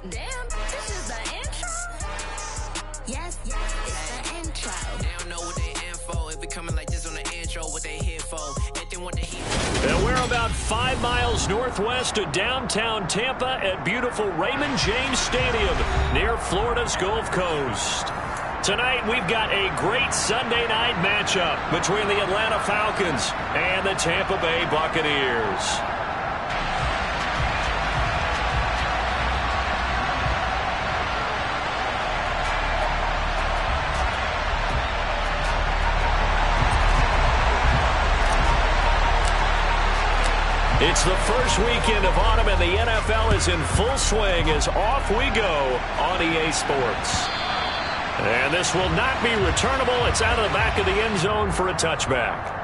Damn, this is the intro? Yes, it's the intro. They don't know what they in for. If we coming like this on the intro, what they here for. If they want to hear. And we're about 5 miles northwest of downtown Tampa at beautiful Raymond James Stadium near Florida's Gulf Coast. Tonight, we've got a great Sunday night matchup between the Atlanta Falcons and the Tampa Bay Buccaneers. It's the first weekend of autumn, and the NFL is in full swing as off we go on EA Sports. And this will not be returnable. It's out of the back of the end zone for a touchback.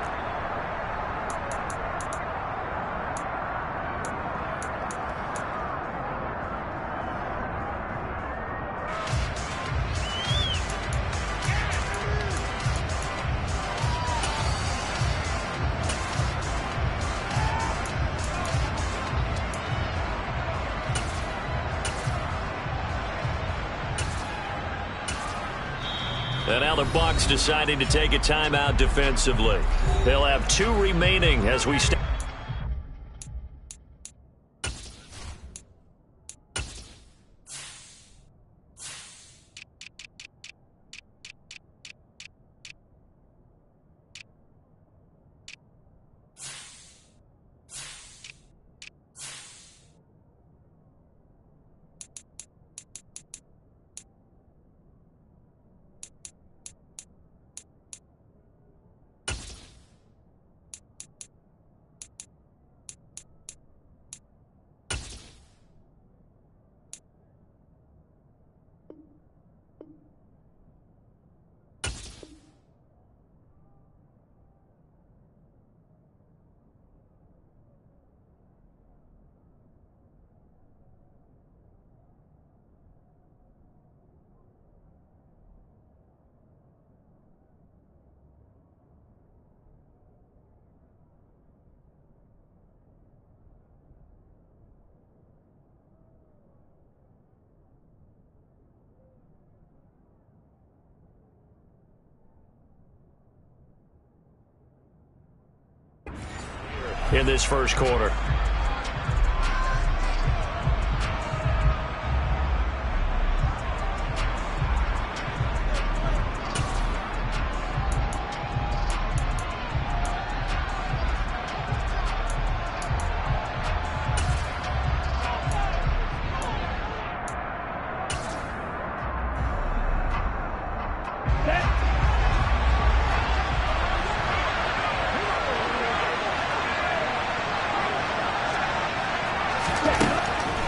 And now the Bucs deciding to take a timeout defensively. They'll have 2 remaining as we start. In this first quarter.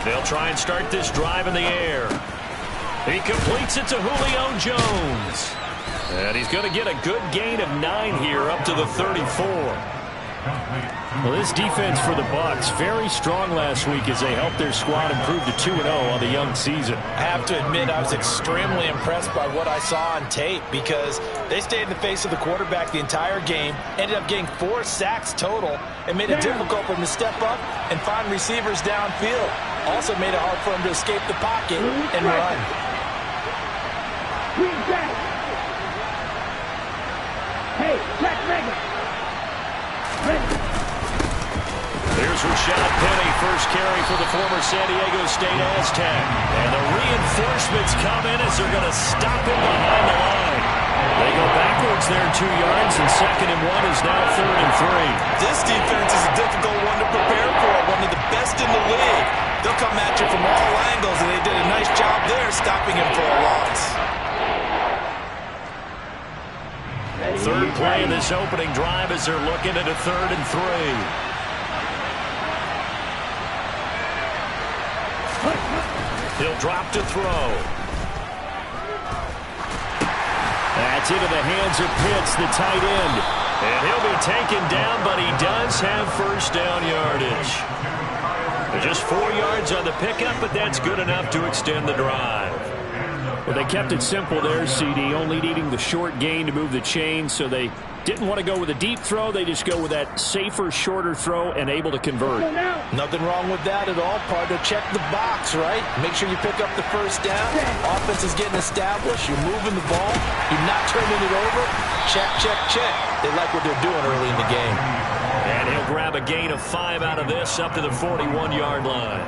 They'll try and start this drive in the air. He completes it to Julio Jones. And he's going to get a good gain of 9 here up to the 34. Well, this defense for the Bucs, very strong last week as they helped their squad improve to 2-0 on the young season. I have to admit, I was extremely impressed by what I saw on tape because they stayed in the face of the quarterback the entire game, ended up getting 4 sacks total, and made it difficult for him to step up and find receivers downfield. Also made it hard for him to escape the pocket and run. Here's Rashad Penny, first carry for the former San Diego State Aztec. And the reinforcements come in as they're going to stop him behind the line. They go backwards there 2 yards, and 2nd and 1 is now 3rd and 3. This defense is a difficult one to prepare for, one of the best in the league. They'll come at you from all angles, and they did a nice job there stopping him for a loss. Third play in this opening drive as they're looking at a 3rd and 3. He'll drop to throw. That's into the hands of Pitts, the tight end. And he'll be taken down, but he does have first down yardage. Just 4 yards on the pickup, but that's good enough to extend the drive. Well, they kept it simple there, CD, only needing the short gain to move the chain, so they didn't want to go with a deep throw. They just go with that safer, shorter throw and able to convert. Nothing wrong with that at all, partner. Check the box, right? Make sure you pick up the first down. Offense is getting established. You're moving the ball. You're not turning it over. Check, check, check. They like what they're doing early in the game. And he'll grab a gain of 5 out of this up to the 41-yard line.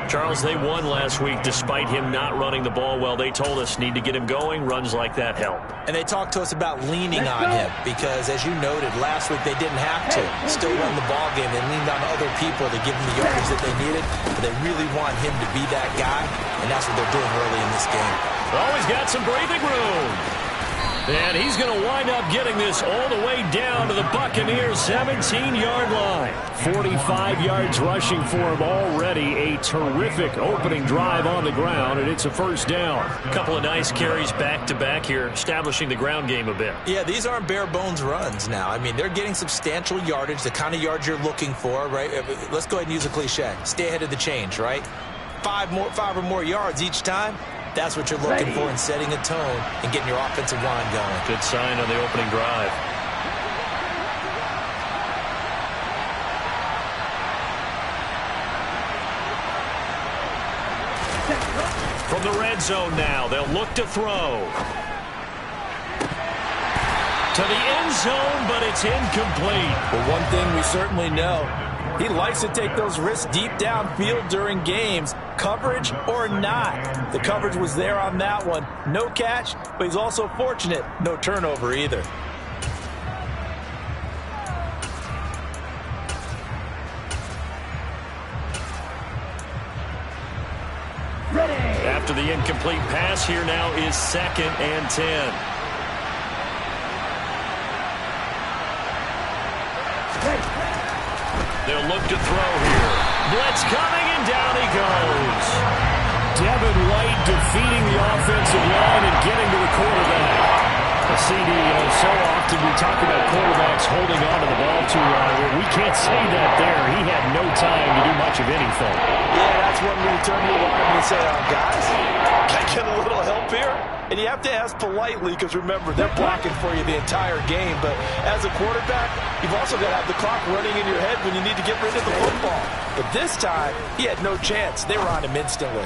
Charles, they won last week despite him not running the ball well. They told us need to get him going. Runs like that help. And they talked to us about leaning on him because, as you noted, last week they didn't have to. Still won the ball game. They leaned on other people to give them the yardage that they needed. But they really want him to be that guy, and that's what they're doing early in this game. Always got some breathing room. And he's going to wind up getting this all the way down to the Buccaneers' 17-yard line. 45 yards rushing for him already. A terrific opening drive on the ground, and it's a first down. A couple of nice carries back-to-back here, establishing the ground game a bit. Yeah, these aren't bare-bones runs now. I mean, they're getting substantial yardage, the kind of yards you're looking for, right? Let's go ahead and use a cliche. Stay ahead of the change, right? 5 or more yards each time. That's what you're looking for in setting a tone and getting your offensive line going. Good sign on the opening drive. From the red zone now, they'll look to throw. To the end zone, but it's incomplete. But one thing we certainly know, he likes to take those risks deep downfield during games, coverage or not. The coverage was there on that one. No catch, but he's also fortunate. No turnover either. After the incomplete pass, here now is 2nd and 10. They'll look to throw here. Blitz coming, and down he goes. Devin White defeating the offensive line and getting to the quarterback. CD, so often we talk about quarterbacks holding on to the ball too long. We can't say that there. He had no time to do much of anything. Yeah, that's one little term you want him to say, guys, can I get a little help here? And you have to ask politely because, remember, they're blocking for you the entire game. But as a quarterback, you've also got to have the clock running in your head when you need to get rid of the football. But this time, he had no chance. They were on him instantly.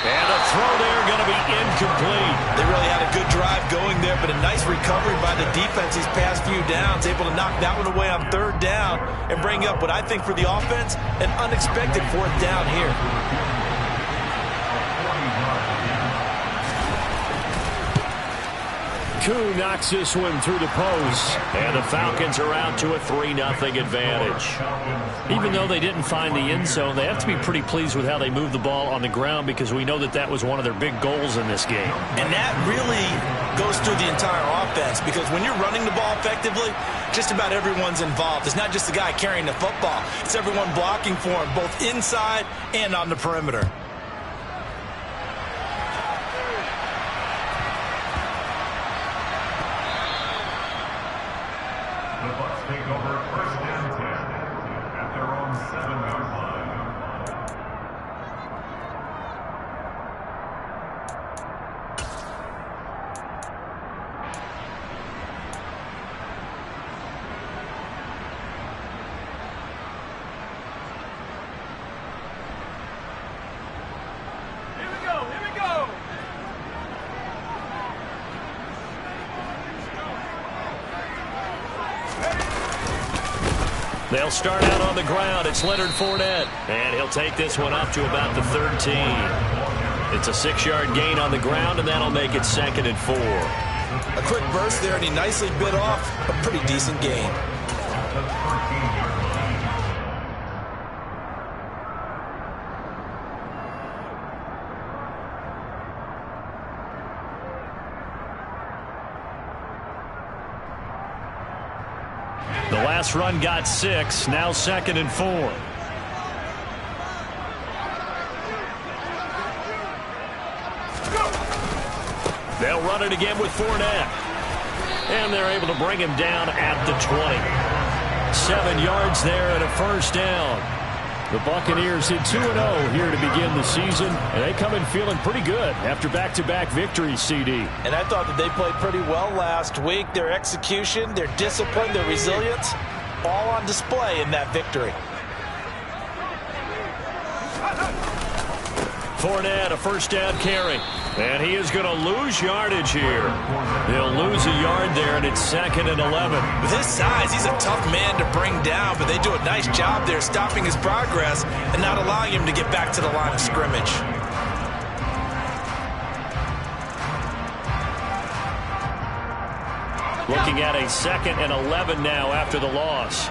And a throw there going to be incomplete. They really had a good drive going there, but a nice recovery by the defense these past few downs, able to knock that one away on 3rd down and bring up what I think for the offense, an unexpected 4th down here. Koo knocks this one through the post, and the Falcons are out to a 3-0 advantage. Even though they didn't find the end zone, they have to be pretty pleased with how they moved the ball on the ground because we know that was one of their big goals in this game. And that really goes through the entire offense because when you're running the ball effectively, just about everyone's involved. It's not just the guy carrying the football. It's everyone blocking for him, both inside and on the perimeter. They'll start out on the ground. It's Leonard Fournette. And he'll take this one up to about the 13. It's a 6-yard gain on the ground, and that'll make it 2nd and 4. A quick burst there, and he nicely bit off a pretty decent gain. The last run got 6, now 2nd and 4. They'll run it again with Fournette. And they're able to bring him down at the 20. 7 yards there and a first down. The Buccaneers hit 2-0 here to begin the season, and they come in feeling pretty good after back-to-back victories, CD. And I thought that they played pretty well last week. Their execution, their discipline, their resilience, all on display in that victory. Fournette, a first down carry. And he is going to lose yardage here. He'll lose a yard there, and it's 2nd and 11. With his size, he's a tough man to bring down, but they do a nice job there stopping his progress and not allowing him to get back to the line of scrimmage. Looking at a 2nd and 11 now after the loss.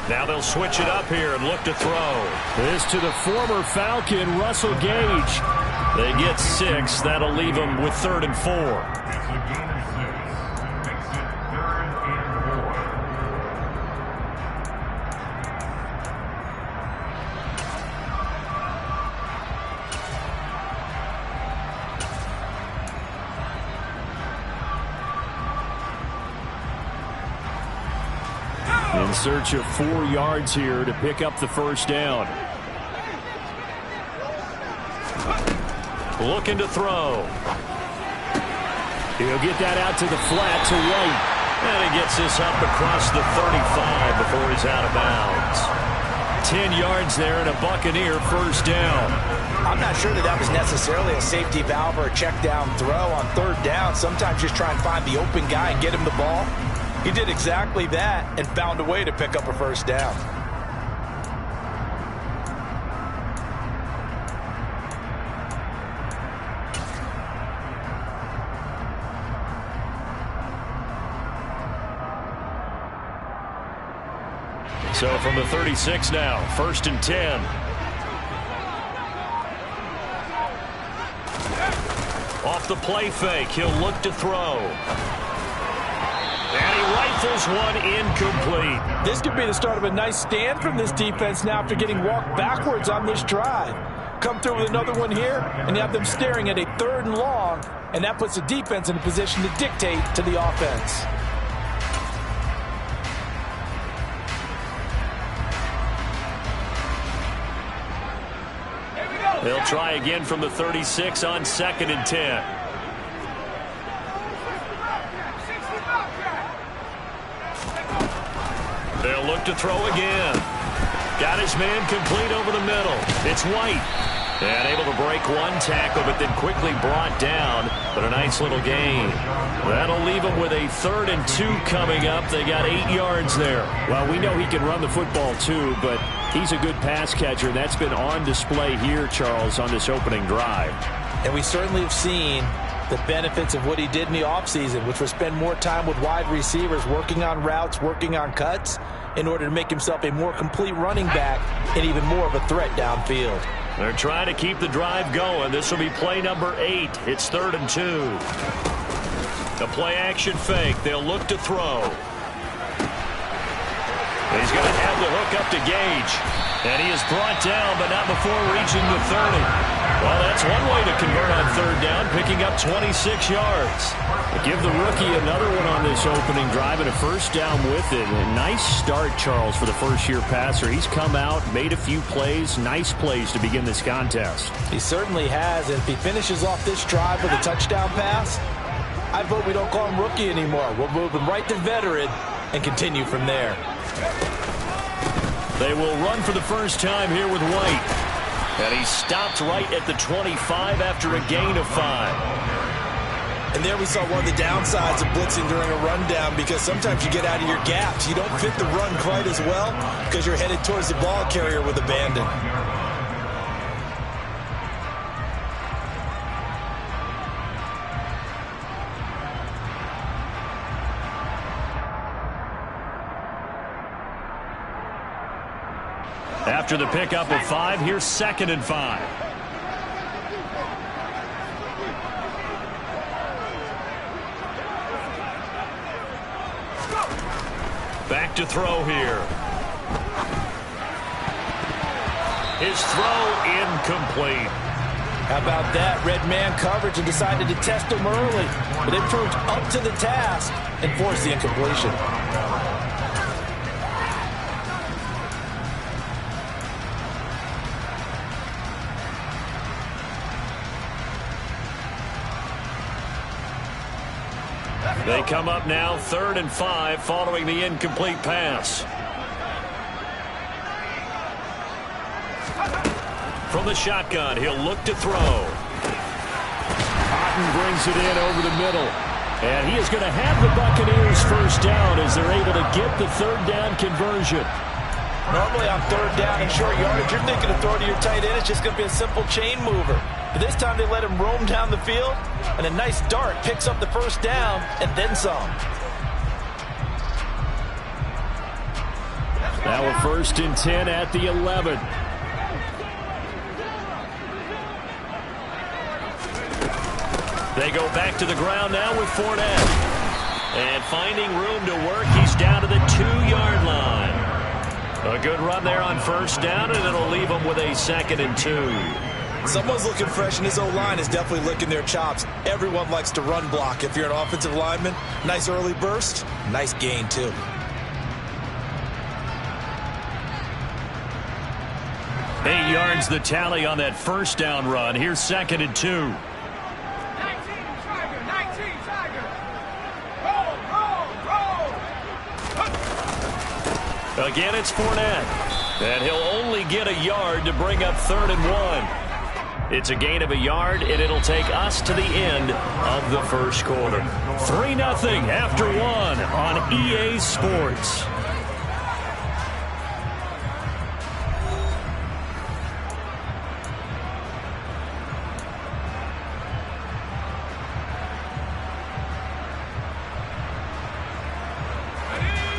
Now they'll switch it up here and look to throw. This to the former Falcon, Russell Gage. They get 6. That'll leave them with 3rd and 4. In search of 4 yards here to pick up the first down. Looking to throw. He'll get that out to the flat to White. And he gets this up across the 35 before he's out of bounds. 10 yards there and a Buccaneer first down. I'm not sure that was necessarily a safety valve or a check down throw on 3rd down. Sometimes just try and find the open guy and get him the ball. He did exactly that and found a way to pick up a first down. So from the 36 now, 1st and 10. Off the play fake, he'll look to throw. And he rifles one incomplete. This could be the start of a nice stand from this defense now after getting walked backwards on this drive. Come through with another one here, and you have them staring at a 3rd and long, and that puts the defense in a position to dictate to the offense. They'll try again from the 36 on 2nd and 10. They'll look to throw again. Got his man complete over the middle. It's White. And able to break one tackle, but then quickly brought down. But a nice little gain. That'll leave him with a 3rd and 2 coming up. They got 8 yards there. Well, we know he can run the football too, but he's a good pass catcher. That's been on display here, Charles, on this opening drive. And we certainly have seen the benefits of what he did in the offseason, which was spend more time with wide receivers, working on routes, working on cuts, in order to make himself a more complete running back and even more of a threat downfield. They're trying to keep the drive going. This will be play number 8. It's 3rd and 2. The play action fake. They'll look to throw. He's going to have the hook up to Gage. And he is brought down, but not before reaching the 30. Well, that's one way to convert on 3rd down, picking up 26 yards. But give the rookie another one on this opening drive and a first down with it. A nice start, Charles, for the first-year passer. He's come out, made a few plays, nice plays to begin this contest. He certainly has, and if he finishes off this drive with a touchdown pass, I vote we don't call him rookie anymore. We'll move him right to veteran and continue from there. They will run for the first time here with White. And he stopped right at the 25 after a gain of 5. And there we saw one of the downsides of blitzing during a rundown, because sometimes you get out of your gaps. You don't fit the run quite as well because you're headed towards the ball carrier with abandon. After the pickup of 5, here's 2nd and 5. Back to throw here. His throw incomplete. How about that? Red man coverage and decided to test him early. But it proved up to the task and forced the incompletion. They come up now 3rd and 5 following the incomplete pass. From the shotgun, he'll look to throw. Otten brings it in over the middle. And he is going to have the Buccaneers first down as they're able to get the 3rd down conversion. Normally on 3rd down and short yardage, you're thinking of throwing to your tight end. It's just going to be a simple chain mover. But this time they let him roam down the field, and a nice dart picks up the first down and then some. Now a 1st and 10 at the 11. They go back to the ground now with Fournette. And finding room to work, he's down to the 2-yard line. A good run there on 1st down, and it'll leave him with a 2nd and 2. Someone's looking fresh, and his O-line is definitely licking their chops. Everyone likes to run block. If you're an offensive lineman, nice early burst, nice gain too. Eight yards the tally on that 1st down run. Here's 2nd and 2. 19 Tiger. Roll. Again, it's Fournette. And he'll only get a yard to bring up 3rd and 1. It's a gain of a yard, and it'll take us to the end of the first quarter. 3-0 after 1 on EA Sports.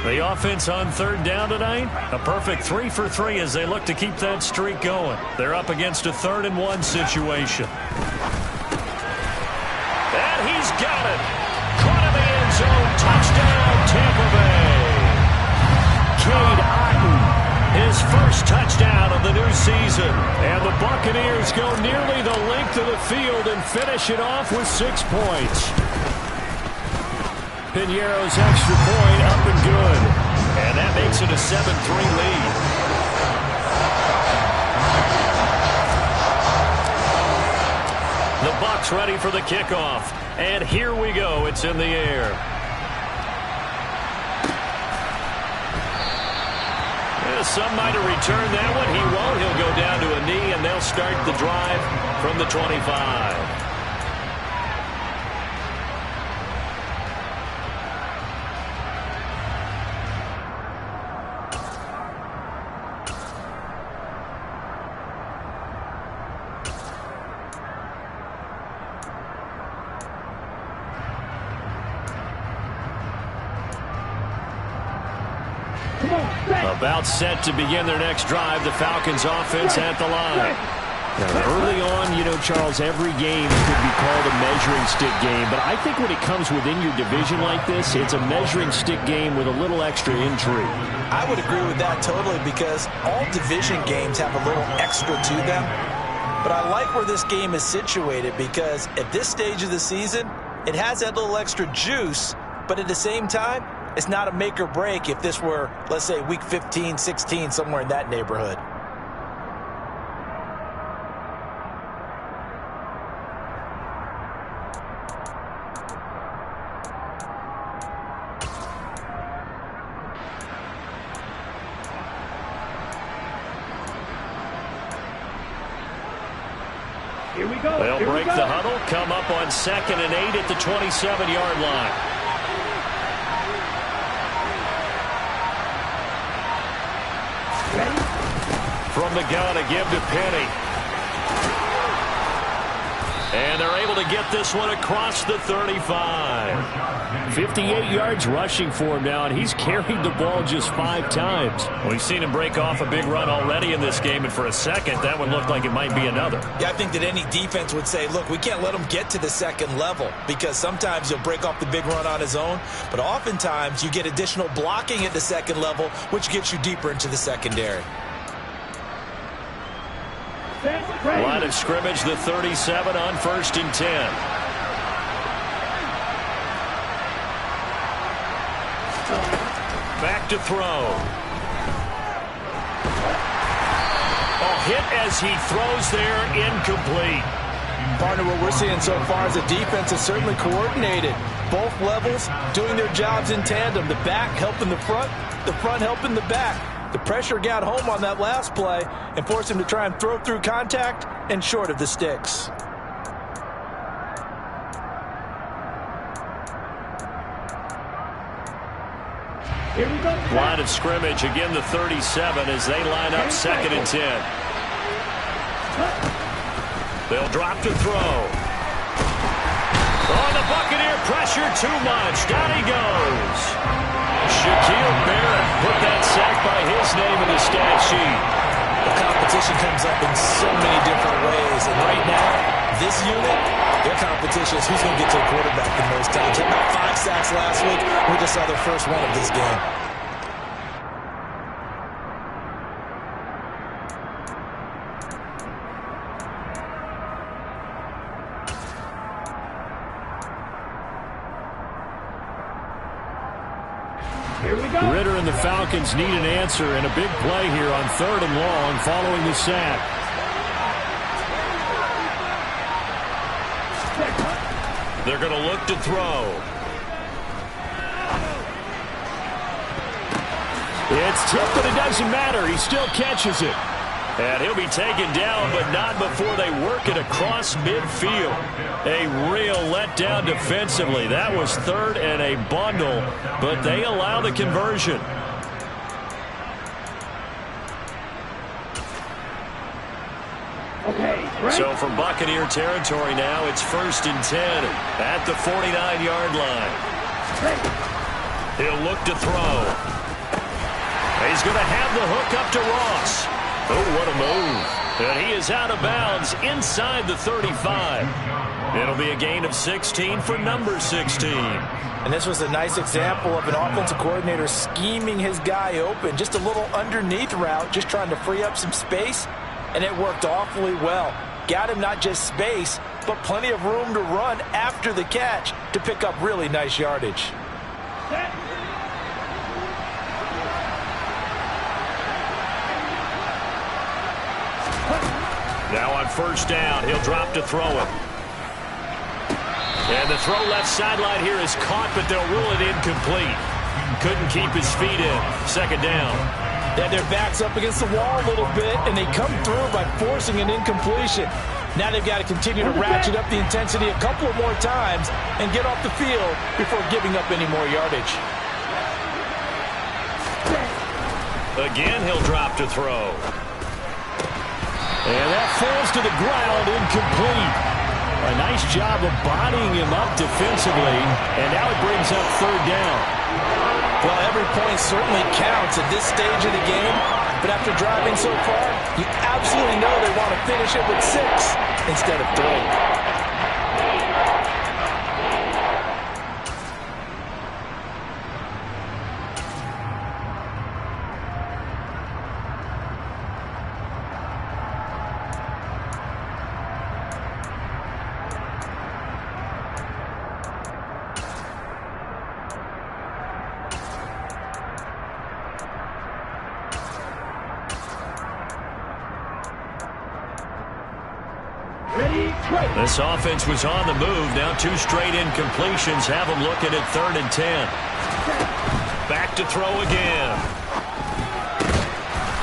The offense on 3rd down tonight, a perfect 3 for 3 as they look to keep that streak going. They're up against a 3rd and 1 situation. And he's got it. Caught in the end zone. Touchdown, Tampa Bay. Cade Otton, his first touchdown of the new season. And the Buccaneers go nearly the length of the field and finish it off with 6 points. Piñeiro's extra point up and good. And that makes it a 7-3 lead. The Bucs ready for the kickoff. And here we go. It's in the air. Some might have returned that one. He won't. He'll go down to a knee, and they'll start the drive from the 25. About set to begin their next drive, the Falcons offense at the line. Now, early on, you know, Charles, every game could be called a measuring stick game, but I think when it comes within your division like this, it's a measuring stick game with a little extra intrigue. I would agree with that totally because all division games have a little extra to them. But I like where this game is situated because at this stage of the season, it has that little extra juice, but at the same time, it's not a make or break if this were, let's say, week 15, 16, somewhere in that neighborhood. Here we go. They'll break the huddle, come up on 2nd and 8 at the 27-yard line. From the gun, a give to Penny. And they're able to get this one across the 35. 58 yards rushing for him now, and he's carried the ball just 5 times. We've seen him break off a big run already in this game, and for a second, that one looked like it might be another. Yeah, I think that any defense would say, look, we can't let him get to the second level because sometimes he'll break off the big run on his own, but oftentimes you get additional blocking at the second level, which gets you deeper into the secondary. Set, ready. Line of scrimmage, the 37 on 1st and 10. Back to throw. Hit as he throws there, incomplete. Partner, what we're seeing so far is the defense is certainly coordinated. Both levels doing their jobs in tandem. The back helping the front helping the back. The pressure got home on that last play and forced him to try and throw through contact and short of the sticks. Here we go. Line of scrimmage, again the 37 as they line up 2nd and 10. They'll drop to throw. Oh, the Buccaneer pressure too much. Down he goes. Shaquille Barrett put that sack by his name in the stat sheet. The competition comes up in so many different ways. And right now, this unit, their competition is who's going to get to the quarterback the most times. They had about 5 sacks last week. We just saw their first one of this game. Here we go. Ritter and the Falcons need an answer and a big play here on 3rd and long following the sack. They're going to look to throw. It's tipped, but it doesn't matter. He still catches it. And he'll be taken down, but not before they work it across midfield. A real letdown defensively. That was 3rd and a bundle, but they allow the conversion. Okay, ready. So from Buccaneer territory now, it's 1st and 10 at the 49-yard line. He'll look to throw. He's going to have the hook up to Ross. Oh, what a move. And he is out of bounds inside the 35. It'll be a gain of 16 for number 16. And this was a nice example of an offensive coordinator scheming his guy open. Just a little underneath route, just trying to free up some space. And it worked awfully well. Got him not just space, but plenty of room to run after the catch to pick up really nice yardage. Set. Now on 1st down, he'll drop to throw it. And the throw left sideline here is caught, but they'll rule it incomplete. Couldn't keep his feet in. 2nd down. They had their backs up against the wall a little bit, and they come through by forcing an incompletion. Now they've got to continue to ratchet up the intensity a couple of more times and get off the field before giving up any more yardage. Again, he'll drop to throw. And that falls to the ground, incomplete. A nice job of bodying him up defensively, and now it brings up 3rd down. Well, every point certainly counts at this stage of the game, but after driving so far, you absolutely know they want to finish it with 6 instead of 3. This offense was on the move. Now 2 straight incompletions have them looking at 3rd and 10. Back to throw again.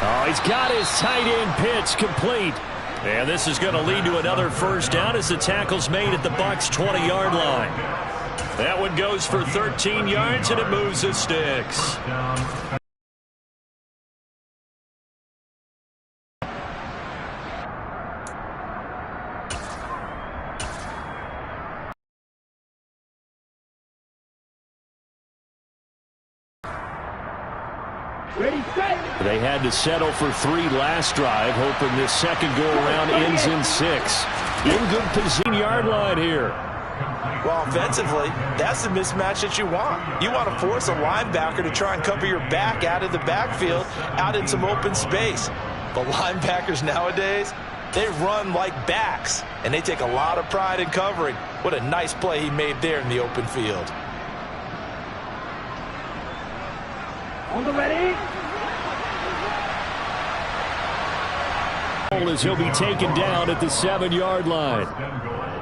Oh, he's got his tight end pitch complete. And this is going to lead to another 1st down as the tackle's made at the Bucs 20-yard line. That one goes for 13 yards, and it moves the sticks. Ready, set. They had to settle for 3 last drive, hoping this second go-around ends in 6. In good position yard line here. Well, offensively, that's the mismatch that you want. You want to force a linebacker to try and cover your back out of the backfield, out in some open space. But linebackers nowadays, They run like backs, and they take a lot of pride in covering. What a nice play he made there in the open field. On the ready. As he'll be taken down at the 7-yard line.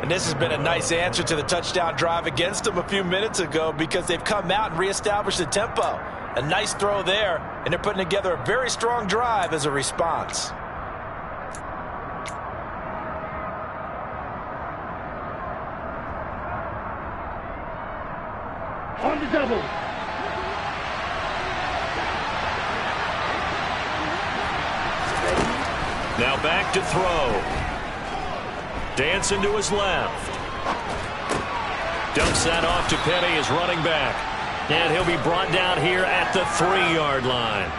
And this has been a nice answer to the touchdown drive against them a few minutes ago because they've come out and reestablished the tempo. A nice throw there, and they're putting together a very strong drive as a response. On the double. Now back to throw. Dancing to his left. Dumps that off to Petty as running back. And he'll be brought down here at the 3-yard line.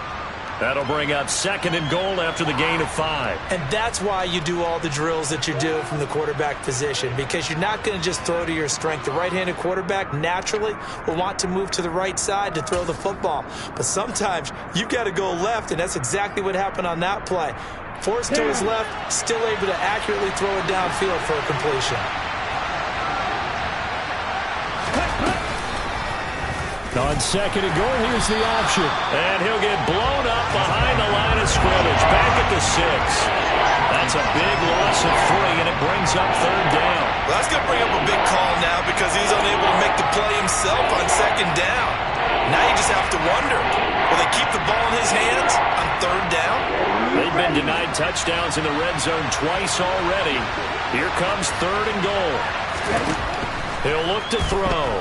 That'll bring up 2nd and goal after the gain of 5. And that's why you do all the drills that you do from the quarterback position, because you're not going to just throw to your strength. The right-handed quarterback naturally will want to move to the right side to throw the football. But sometimes you've got to go left, and that's exactly what happened on that play. Forced to his left, still able to accurately throw it downfield for a completion. On 2nd and goal, here's the option. And he'll get blown up behind the line of scrimmage. Back at the 6. That's a big loss of 3, and it brings up 3rd down. Well, that's going to bring up a big call now because he's unable to make the play himself on 2nd down. Now you just have to wonder, will they keep the ball in his hands on 3rd down? They've been denied touchdowns in the red zone twice already. Here comes 3rd and goal. He'll look to throw.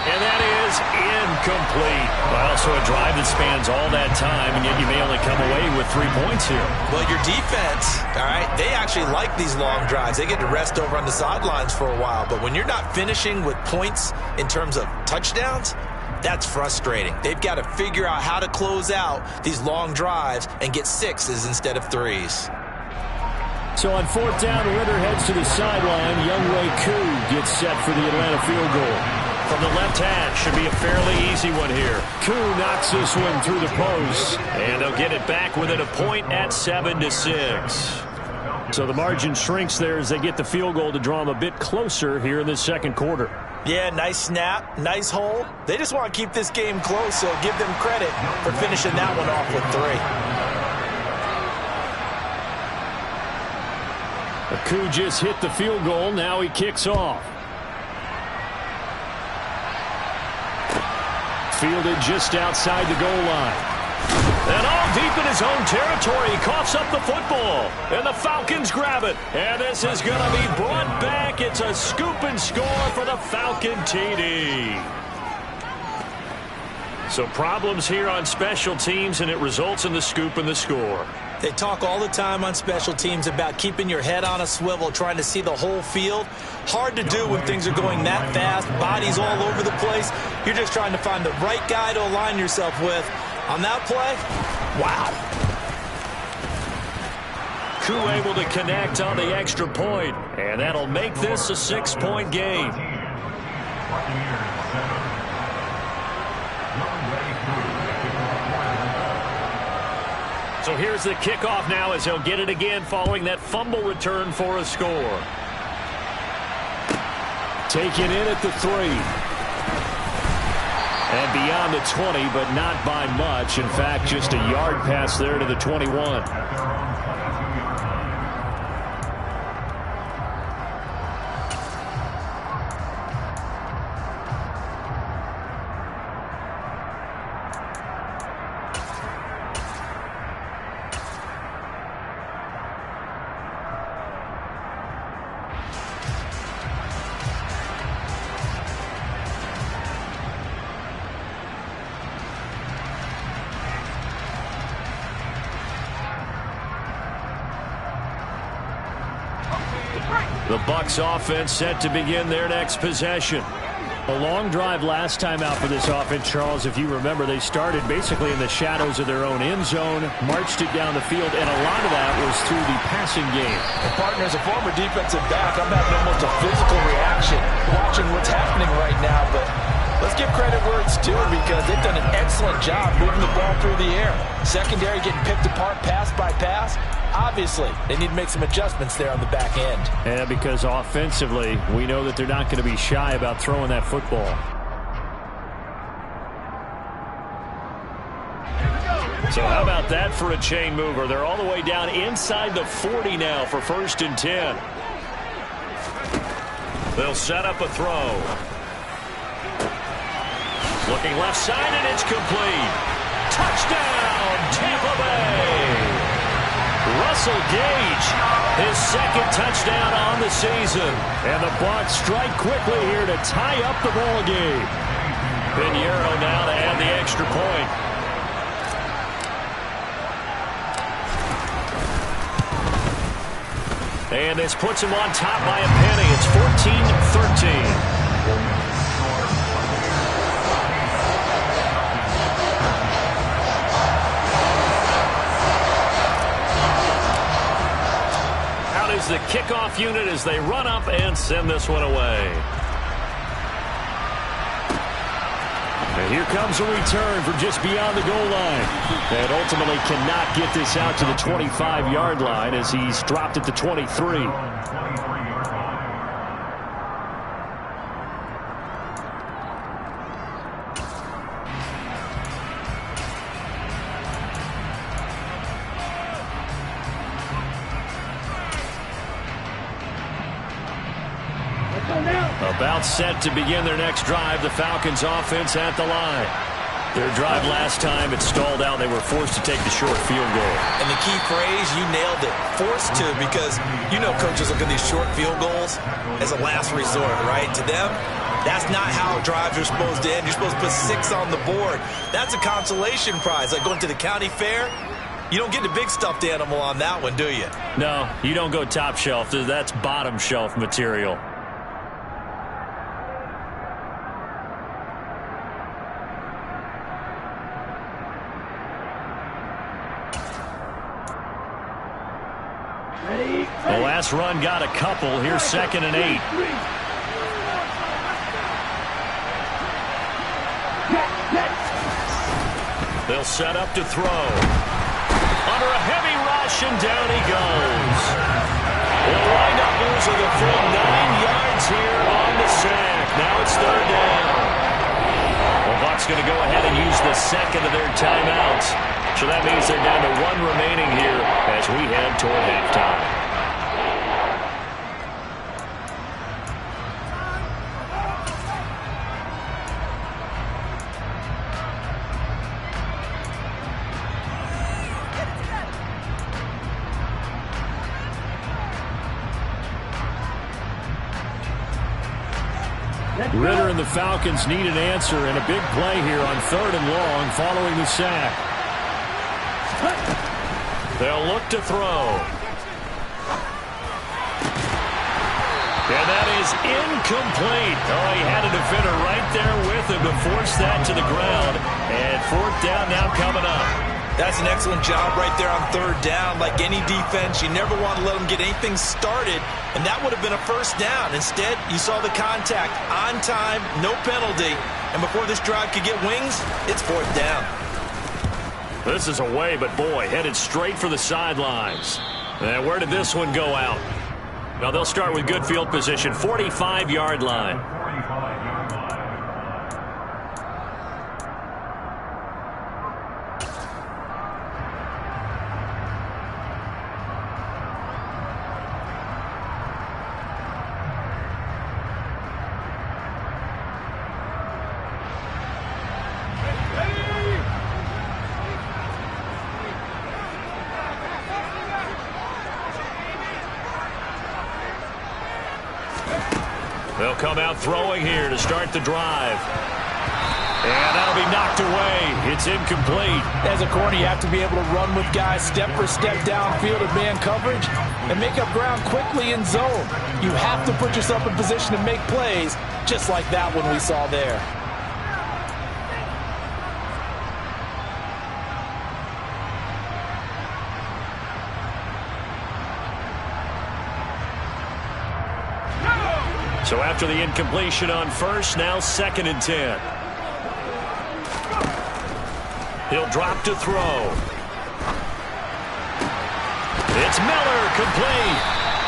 And that is incomplete. Well, also a drive that spans all that time, and yet you may only come away with 3 points here. Well, your defense, all right, they actually like these long drives. They get to rest over on the sidelines for a while. But when you're not finishing with points in terms of touchdowns, that's frustrating. They've got to figure out how to close out these long drives and get 6s instead of 3s. So on 4th down, Ritter heads to the sideline. Younghoe Koo gets set for the Atlanta field goal. From the left hash, should be a fairly easy one here. Koo knocks this one through the post, and they'll get it back within a point at 7-6. So the margin shrinks there as they get the field goal to draw them a bit closer here in the 2nd quarter. Yeah, nice snap, nice hold. They just want to keep this game close, so give them credit for finishing that one off with 3. Koo just hit the field goal. Now he kicks off. Fielded just outside the goal line. And all deep in his own territory, he coughs up the football. And the Falcons grab it. And this is going to be brought back. It's a scoop and score for the Falcon TD. So problems here on special teams, and it results in the scoop and the score. They talk all the time on special teams about keeping your head on a swivel, trying to see the whole field. Hard to do when things are going that fast, bodies all over the place. You're just trying to find the right guy to align yourself with. On that play, wow. Koo able to connect on the extra point, and that'll make this a 6-point game. So here's the kickoff now as he'll get it again following that fumble return for a score. Taken in at the 3. And beyond the 20, but not by much. In fact, just a yard pass there to the 21. The Bucs offense set to begin their next possession. A long drive last time out for this offense, Charles. If you remember, they started basically in the shadows of their own end zone, marched it down the field, and a lot of that was through the passing game. And partner, as a former defensive back, I'm having almost a physical reaction watching what's happening right now. But let's give credit where it's due because they've done an excellent job moving the ball through the air. Secondary getting picked apart pass by pass. Obviously, they need to make some adjustments there on the back end. Yeah, because offensively, we know that they're not going to be shy about throwing that football. So how about that for a chain mover? They're all the way down inside the 40 now for 1st and 10. They'll set up a throw. Looking left side, and it's complete. Touchdown, Tampa Bay. Russell Gage, his 2nd touchdown on the season. And the Bucs strike quickly here to tie up the ball game. Pinheiro now to add the extra point. And this puts him on top by a penny. It's 14-13. Is the kickoff unit as they run up and send this one away. And here comes a return from just beyond the goal line. And ultimately cannot get this out to the 25-yard line as he's dropped at the 23. About set to begin their next drive. The Falcons offense at the line. Their drive last time, it stalled out. They were forced to take the short field goal. And the key phrase, you nailed it. Forced to, because you know coaches look at these short field goals as a last resort, right? To them, that's not how drives are supposed to end. You're supposed to put 6 on the board. That's a consolation prize. Like going to the county fair, you don't get the big stuffed animal on that one, do you? No, you don't go top shelf. That's bottom shelf material. The last run got a couple. Here's 2nd and 8. They'll set up to throw. Under a heavy rush, and down he goes. They'll wind up losing the full 9 yards here on the sack. Now it's 3rd down. Well, Bucs going to go ahead and use the 2nd of their timeouts. So that means they're down to 1 remaining here as we head toward halftime. Ridder and the Falcons need an answer, and a big play here on 3rd and long following the sack. They'll look to throw. And that is incomplete. Oh, he had a defender right there with him to force that to the ground. And 4th down now coming up. That's an excellent job right there on 3rd down. Like any defense, you never want to let them get anything started, and that would have been a 1st down. Instead, you saw the contact on time, no penalty, and before this drive could get wings, it's 4th down. This is away, but boy, headed straight for the sidelines. And where did this one go out? Now they'll start with good field position, 45-yard line. They'll come out throwing here to start the drive. And that'll be knocked away. It's incomplete. As a corner, you have to be able to run with guys step for step downfield in man coverage and make up ground quickly in zone. You have to put yourself in position to make plays, just like that one we saw there. So after the incompletion on 1st, now 2nd and 10. He'll drop to throw. It's It's Miller, complete.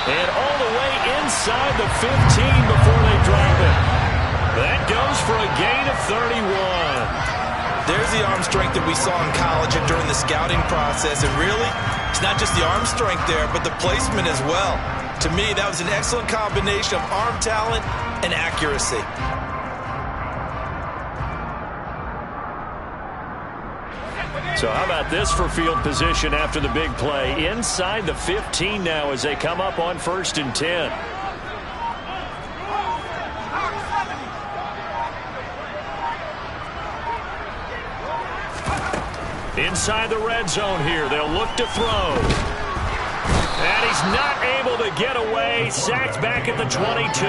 And all the way inside the 15 before they drop it. That goes for a gain of 31. There's the arm strength that we saw in college and during the scouting process. And really, it's not just the arm strength there, but the placement as well. To me, that was an excellent combination of arm talent and accuracy. So how about this for field position after the big play? Inside the 15 now as they come up on 1st and 10. Inside the red zone here. They'll look to throw. And he's not able to get away. Sacked back at the 22.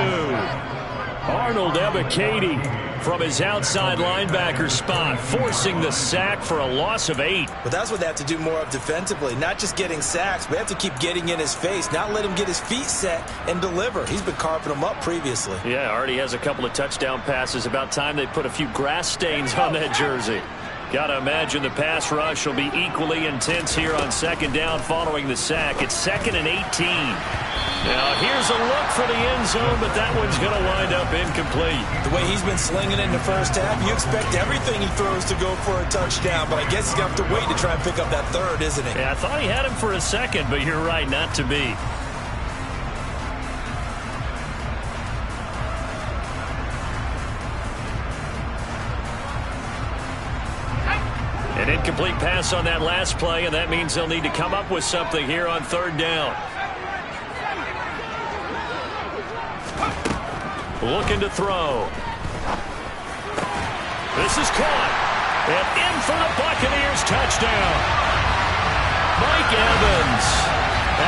Arnold Ebiketie from his outside linebacker spot, forcing the sack for a loss of 8. But that's what they have to do more of defensively. Not just getting sacks, but they have to keep getting in his face. Not let him get his feet set and deliver. He's been carving them up previously. Yeah, already has a couple of touchdown passes. About time they put a few grass stains on that jersey. Got to imagine the pass rush will be equally intense here on 2nd down following the sack. It's 2nd and 18. Now here's a look for the end zone, but that one's going to wind up incomplete. The way he's been slinging it in the first half, you expect everything he throws to go for a touchdown, but I guess he's going to have to wait to try and pick up that third, isn't he? Yeah, I thought he had him for a second, but you're right, not to be. An incomplete pass on that last play, and that means they'll need to come up with something here on 3rd down. Looking to throw. This is caught. And in for the Buccaneers touchdown. Mike Evans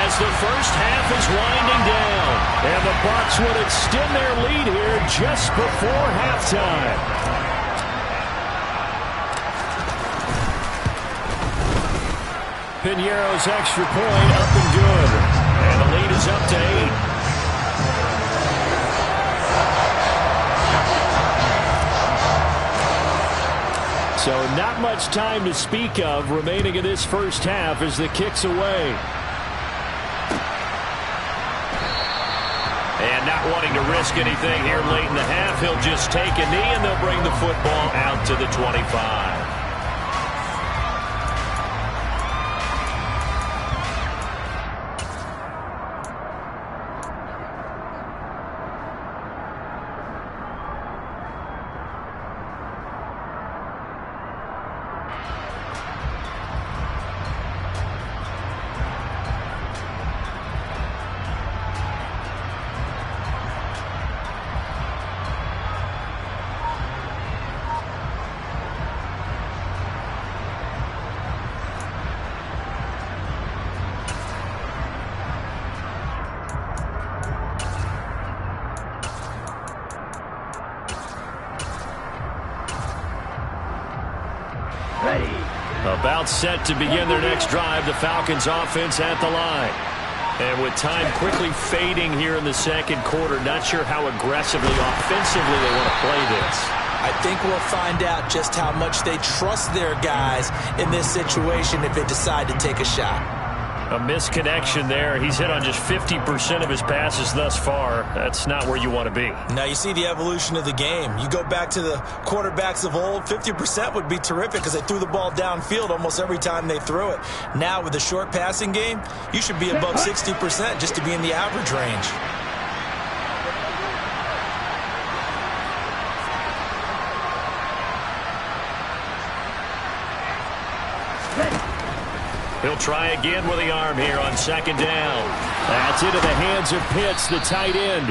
as the first half is winding down. And the Bucs would extend their lead here just before halftime. Piñeiro's extra point up and good. And the lead is up to 8. So not much time to speak of remaining in this first half as the kick's away. And not wanting to risk anything here late in the half, he'll just take a knee and they'll bring the football out to the 25. About set to begin their next drive, the Falcons offense at the line. And with time quickly fading here in the 2nd quarter, not sure how aggressively, offensively they want to play this. I think we'll find out just how much they trust their guys in this situation if they decide to take a shot. A misconnection there. He's hit on just 50% of his passes thus far. That's not where you want to be. Now you see the evolution of the game. You go back to the quarterbacks of old, 50% would be terrific because they threw the ball downfield almost every time they threw it. Now with the short passing game, you should be above 60% just to be in the average range. He'll try again with the arm here on 2nd down. That's into the hands of Pitts, the tight end.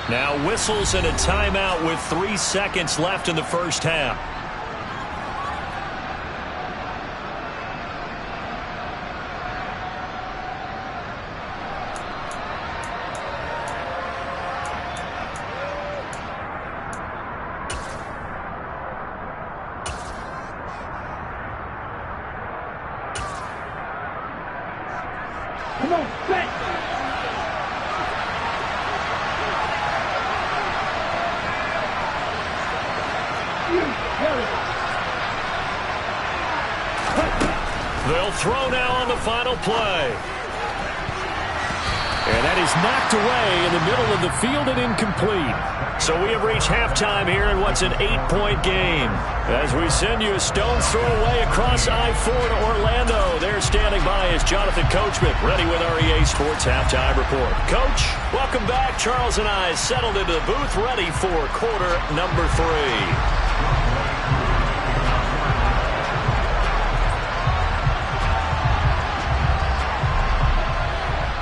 Now whistles and a timeout with 3 seconds left in the first half. Come on, set! They'll throw now on the final play. That is knocked away in the middle of the field and incomplete. So we have reached halftime here in what's an 8-point game. As we send you a stone's throw away across I-4 to Orlando. There standing by is Jonathan Coachman, ready with our EA Sports Halftime Report. Coach, welcome back. Charles and I settled into the booth, ready for quarter number 3.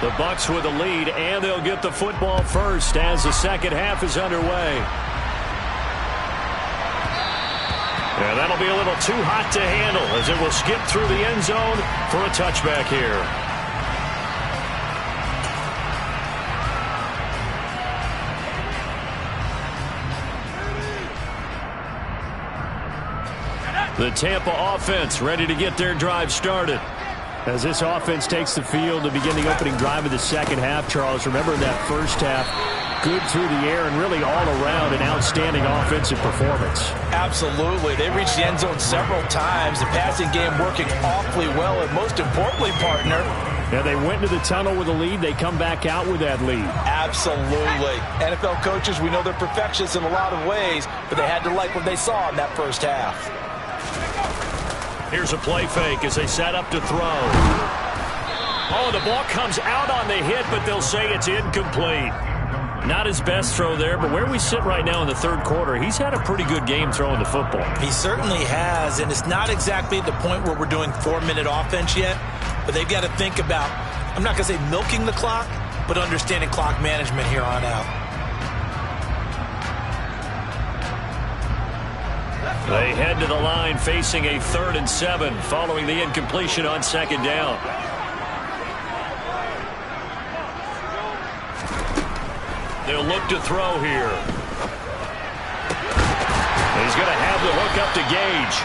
The Bucs with a lead, and they'll get the football first as the second half is underway. And that'll be a little too hot to handle as it will skip through the end zone for a touchback here. The Tampa offense ready to get their drive started. As this offense takes the field to begin the opening drive of the second half, Charles, remember in that first half, good through the air and really all around an outstanding offensive performance. Absolutely. They reached the end zone several times. The passing game working awfully well, and most importantly, partner, yeah, they went into the tunnel with a lead. They come back out with that lead. Absolutely. NFL coaches, we know they're perfectionists in a lot of ways, but they had to like what they saw in that first half. Here's a play fake as they set up to throw. Oh, the ball comes out on the hit, but they'll say it's incomplete. Not his best throw there, but where we sit right now in the third quarter, he's had a pretty good game throwing the football. He certainly has, and it's not exactly the point where we're doing 4-minute offense yet, but they've got to think about, I'm not going to say milking the clock, but understanding clock management here on out. They head to the line facing a 3rd and 7 following the incompletion on second down. They'll look to throw here. He's going to have the hook up to Gage.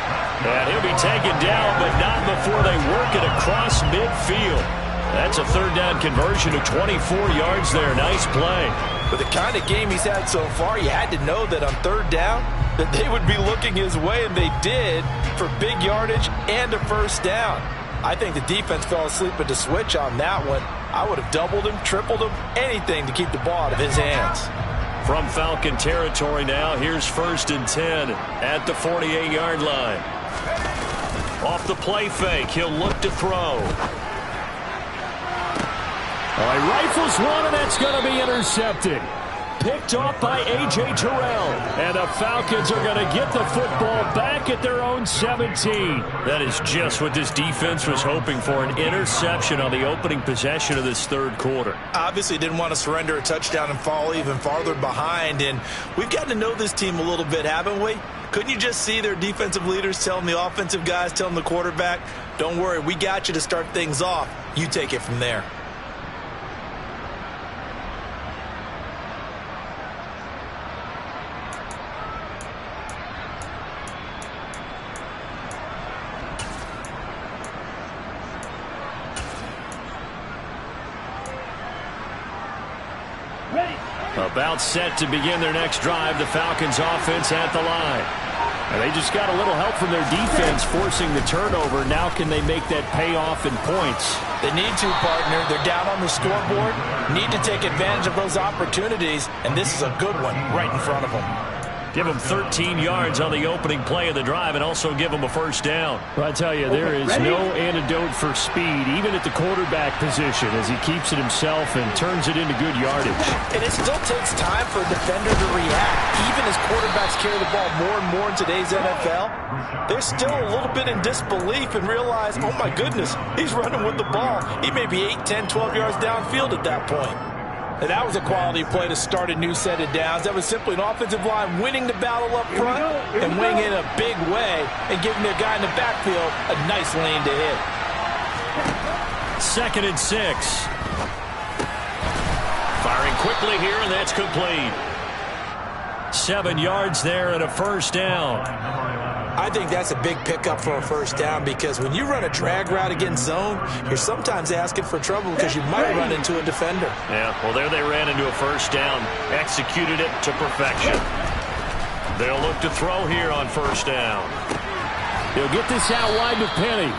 And he'll be taken down, but not before they work it across midfield. That's a 3rd down conversion of 24 yards there. Nice play. With the kind of game he's had so far, you had to know that on 3rd down, that they would be looking his way, and they did, for big yardage and a first down. I think the defense fell asleep at the switch on that one. I would have doubled him, tripled him, anything to keep the ball out of his hands. From Falcon territory now, here's 1st and 10 at the 48-yard line. Off the play fake, he'll look to throw. All right, rifles one, and that's going to be intercepted. Picked off by A.J. Terrell. And the Falcons are going to get the football back at their own 17. That is just what this defense was hoping for, an interception on the opening possession of this third quarter. Obviously didn't want to surrender a touchdown and fall even farther behind. And we've gotten to know this team a little bit, haven't we? Couldn't you just see their defensive leaders telling the offensive guys, telling the quarterback, don't worry, we got you to start things off. You take it from there. About set to begin their next drive, the Falcons offense at the line. And they just got a little help from their defense forcing the turnover. Now can they make that pay off in points? They need to, partner. They're down on the scoreboard. Need to take advantage of those opportunities, and this is a good one right in front of them. Give them 13 yards on the opening play of the drive and also give them a first down. Well, I tell you, there is no antidote for speed, even at the quarterback position, as he keeps it himself and turns it into good yardage. And it still takes time for a defender to react. Even as quarterbacks carry the ball more and more in today's NFL, they're still a little bit in disbelief and realize, oh my goodness, he's running with the ball. He may be 8, 10, 12 yards downfield at that point. And that was a quality play to start a new set of downs. That was simply an offensive line winning the battle up front and winning in a big way and giving their guy in the backfield a nice lane to hit. 2nd and 6. Firing quickly here, and that's complete. 7 yards there and a first down. I think that's a big pickup for a first down because when you run a drag route against zone, you're sometimes asking for trouble because you might run into a defender. Yeah, well, there they ran into a first down, executed it to perfection. They'll look to throw here on first down. He'll get this out wide to Penny.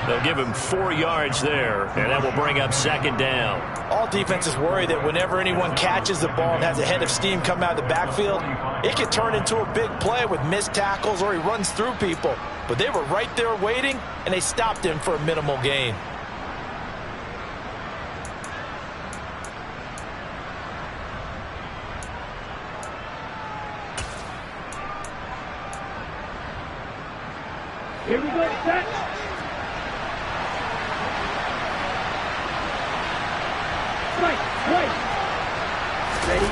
They'll give him 4 yards there, and that will bring up second down. All defenses worry that whenever anyone catches the ball and has a head of steam come out of the backfield, it can turn into a big play with missed tackles or he runs through people. But they were right there waiting, and they stopped him for a minimal gain. Here we go, set. Right. Ready?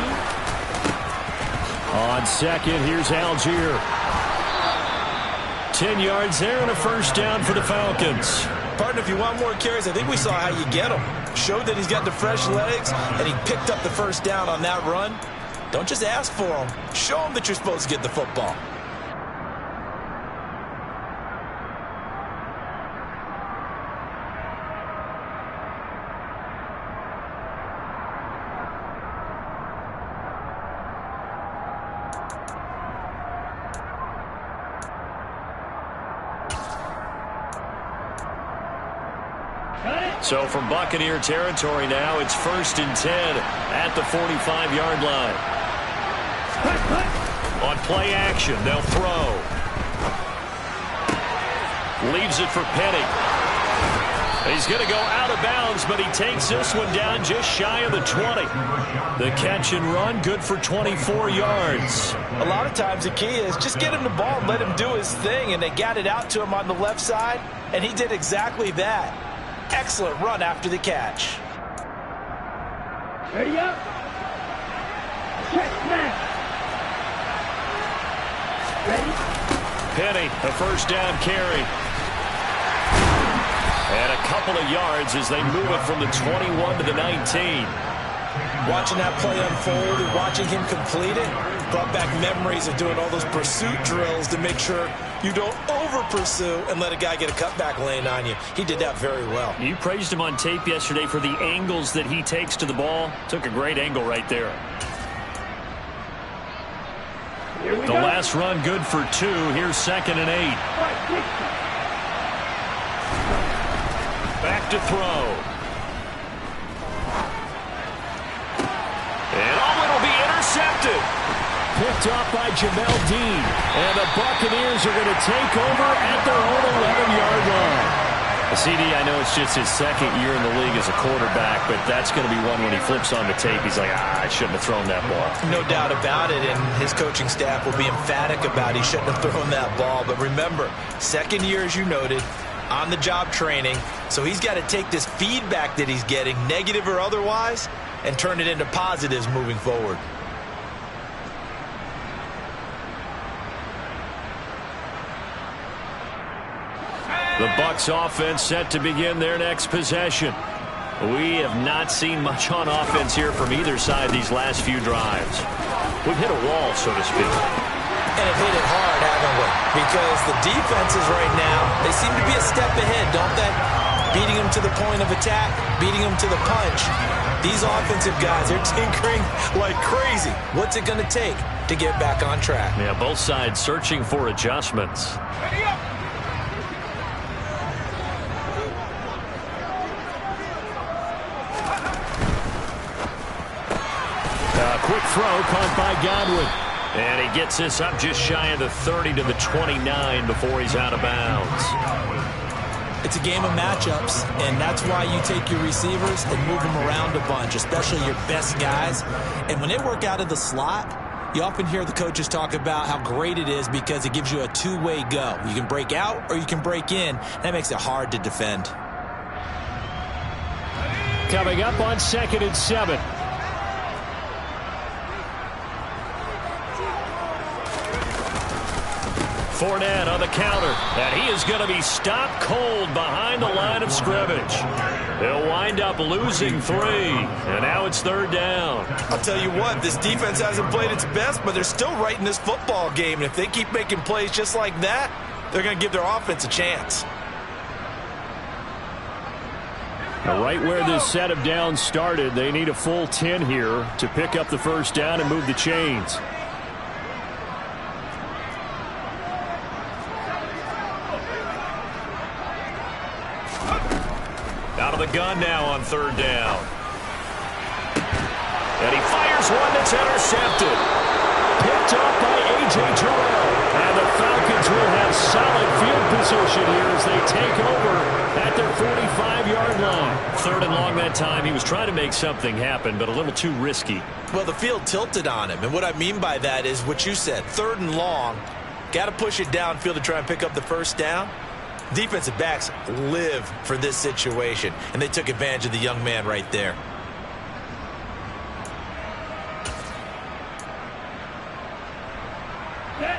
On second, here's Algier. 10 yards there and a first down for the Falcons. Partner, if you want more carries, I think we saw how you get him. Showed that he's got the fresh legs, and he picked up the first down on that run. Don't just ask for him. Show him that you're supposed to get the football. So from Buccaneer territory now, it's 1st and 10 at the 45-yard line. On play action, they'll throw. Leaves it for Penny. He's going to go out of bounds, but he takes this one down just shy of the 20. The catch and run, good for 24 yards. A lot of times the key is just get him the ball and let him do his thing, and they got it out to him on the left side, and he did exactly that. Excellent run after the catch. Ready up. Check, snap. Ready? Penny, a first down carry. And a couple of yards as they move it from the 21 to the 19. Watching that play unfold and watching him complete it brought back memories of doing all those pursuit drills to make sure you don't over-pursue and let a guy get a cutback lane on you. He did that very well. You praised him on tape yesterday for the angles that he takes to the ball. Took a great angle right there. Here we The go. last run good for 2. Here's 2nd and 8. Back to throw. And it'll be intercepted. Picked off by Jamel Dean. And the Buccaneers are going to take over at their own 11-yard line. CD, I know it's just his 2nd year in the league as a quarterback, but that's going to be one when he flips on the tape. He's like, I shouldn't have thrown that ball. No doubt about it, and his coaching staff will be emphatic about he shouldn't have thrown that ball. But remember, 2nd year, as you noted, on-the-job training, so he's got to take this feedback that he's getting, negative or otherwise, and turn it into positives moving forward. The Bucs offense set to begin their next possession. We have not seen much on offense here from either side these last few drives. We've hit a wall, so to speak. And have hit it hard, haven't we? Because the defenses right now, they seem to be a step ahead, don't they? Beating them to the point of attack, beating them to the punch. These offensive guys, they're tinkering like crazy. What's it going to take to get back on track? Yeah, both sides searching for adjustments. Quick throw caught by Godwin. And he gets this up just shy of the 30 to the 29 before he's out of bounds. It's a game of matchups, and that's why you take your receivers and move them around a bunch, especially your best guys. And when they work out of the slot, you often hear the coaches talk about how great it is because it gives you a two-way go. You can break out or you can break in. That makes it hard to defend. Coming up on 2nd and 7. Fournette on the counter, and he is going to be stopped cold behind the line of scrimmage. They'll wind up losing 3, and now it's 3rd down. I'll tell you what, this defense hasn't played its best, but they're still right in this football game, and if they keep making plays just like that, they're going to give their offense a chance. Now, right where this set of downs started, they need a full 10 here to pick up the first down and move the chains. gun now on third down. And he fires one that's intercepted. Picked up by A.J. Terrell. And the Falcons will have solid field position here as they take over at their 45-yard line. Third and long that time. He was trying to make something happen, but a little too risky. Well, the field tilted on him. And what I mean by that is what you said. Third and long. Got to push it downfield to try and pick up the first down. Defensive backs live for this situation, and they took advantage of the young man right there.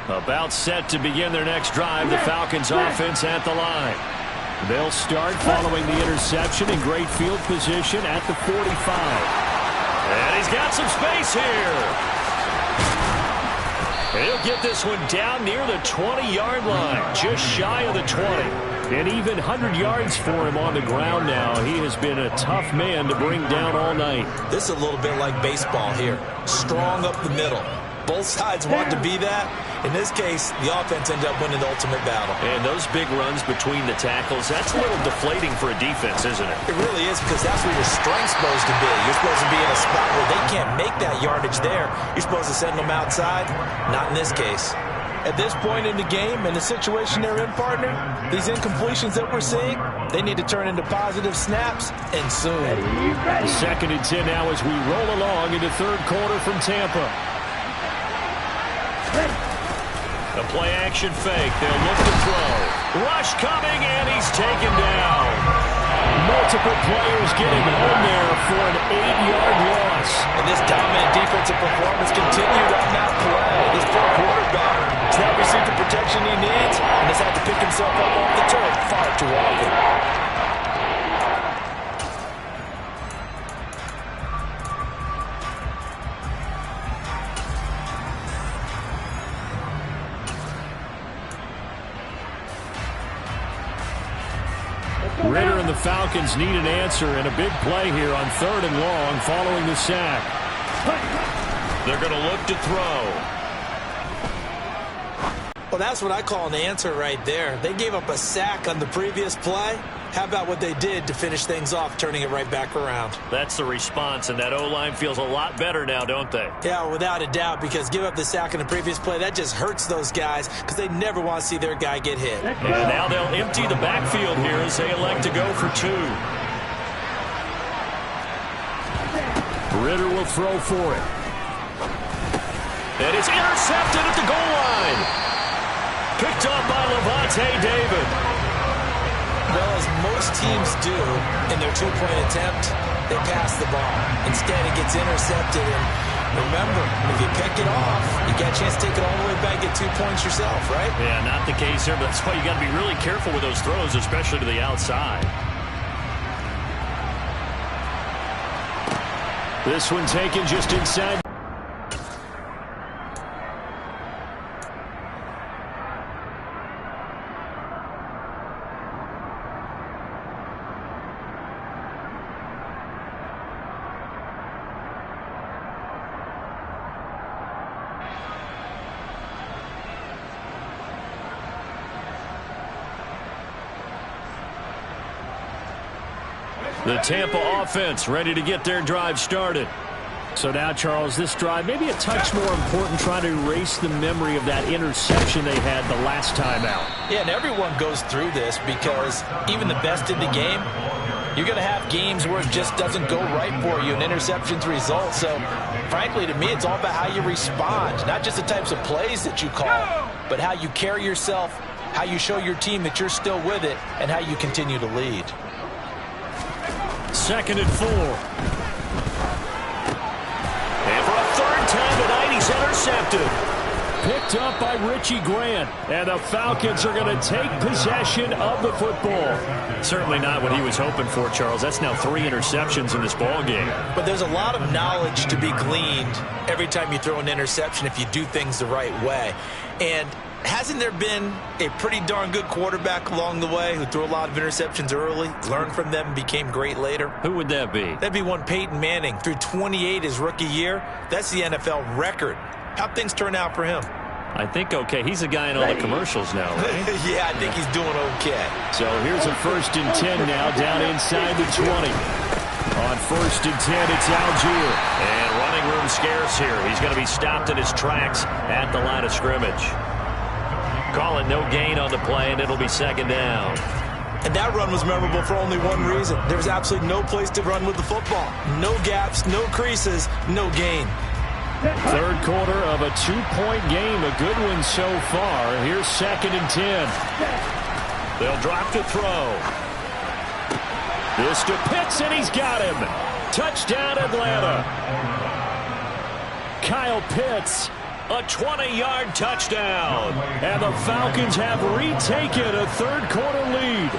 About set to begin their next drive. The Falcons offense at the line. They'll start following the interception in great field position at the 45. And he's got some space here. He'll get this one down near the 20-yard line, just shy of the 20. And even 100 yards for him on the ground now. He has been a tough man to bring down all night. This is a little bit like baseball here. Strong up the middle. Both sides want to be that. In this case, the offense ended up winning the ultimate battle. And those big runs between the tackles, that's a little deflating for a defense, isn't it? It really is, because that's where your strength's supposed to be. You're supposed to be in a spot where they can't make that yardage there. You're supposed to send them outside. Not in this case. At this point in the game, in the situation they're in, partner, these incompletions that we're seeing, they need to turn into positive snaps, and soon. Second and 10 now as we roll along into third quarter from Tampa. The play-action fake. They'll look to throw. Rush coming, and he's taken down. Multiple players getting home there for an 8-yard loss. And this dominant defensive performance continued on that play. This poor quarterback has not received the protection he needs and has had to pick himself up off the turf far too often. Ridder and the Falcons need an answer, and a big play here on third and long following the sack. They're going to look to throw. Well, that's what I call an answer right there. They gave up a sack on the previous play. How about what they did to finish things off, turning it right back around? That's the response, and that O-line feels a lot better now, don't they? Yeah, without a doubt, because give up the sack in the previous play, that just hurts those guys because they never want to see their guy get hit. And now they'll empty the backfield here as they elect to go for two. Ridder will throw for it. And it's intercepted at the goal line. Picked up by Lavonte David. Well, as most teams do in their two-point attempt, they pass the ball. Instead, it gets intercepted. And remember, if you pick it off, you got a chance to take it all the way back, get 2 points yourself, right? Yeah, not the case here, but that's why you got to be really careful with those throws, especially to the outside. This one taken just inside. The Tampa offense ready to get their drive started. So now, Charles, this drive maybe a touch more important, trying to erase the memory of that interception they had the last time out. Yeah, and everyone goes through this because even the best in the game, you're going to have games where it just doesn't go right for you, and interceptions result. So, frankly, to me, it's all about how you respond, not just the types of plays that you call, but how you carry yourself, how you show your team that you're still with it, and how you continue to lead. Second and 4. And for a third time tonight, he's intercepted. Picked up by Richie Grant. And the Falcons are going to take possession of the football. Certainly not what he was hoping for, Charles. That's now 3 interceptions in this ball game. But there's a lot of knowledge to be gleaned every time you throw an interception if you do things the right way. And hasn't there been a pretty darn good quarterback along the way who threw a lot of interceptions early, learned from them, and became great later? Who would that be? That'd be one Peyton Manning. Threw 28 his rookie year. That's the NFL record. How'd things turn out for him? I think okay. He's a guy in all the commercials now, right? Yeah, I think he's doing okay. So here's a 1st and 10 now down inside the 20. On 1st and 10, it's Algier. And running room scarce here. He's going to be stopped in his tracks at the line of scrimmage. Call it no gain on the play, and it'll be 2nd down. And that run was memorable for only one reason. There was absolutely no place to run with the football. No gaps, no creases, no gain. 3rd quarter of a 2-point game. A good one so far. Here's 2nd and 10. They'll drop to throw. This to Pitts, and he's got him. Touchdown, Atlanta. Kyle Pitts, a 20-yard touchdown. And the Falcons have retaken a 3rd quarter lead.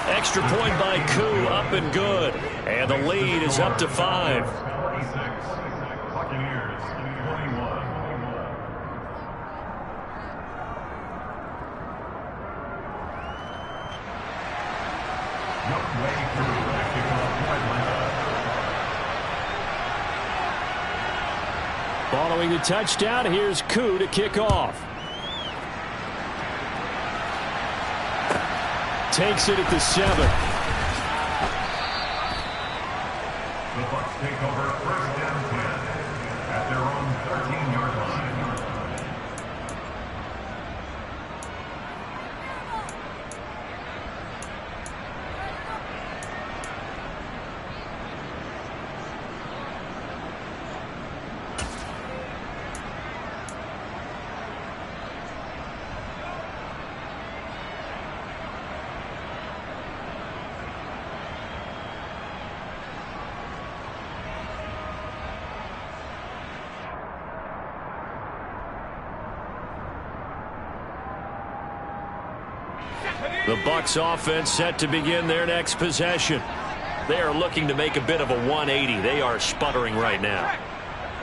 Extra point by Koo, up and good. And the lead is up to 5. Following the touchdown, here's Koo to kick off. Takes it at the 7. The Bucs take over 1st and 10 at their own 13-yard line. The Bucs offense set to begin their next possession. They are looking to make a bit of a 180. They are sputtering right now.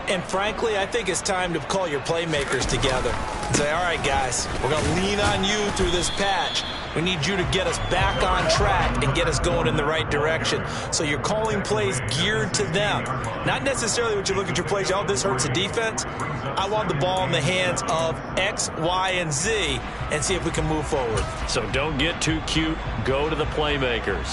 And frankly, I think it's time to call your playmakers together and say, all right, guys, we're going to lean on you through this patch. We need you to get us back on track and get us going in the right direction. So you're calling plays geared to them. Not necessarily what you look at your plays, oh, this hurts the defense. I want the ball in the hands of X, Y, and Z and see if we can move forward. So don't get too cute. Go to the playmakers.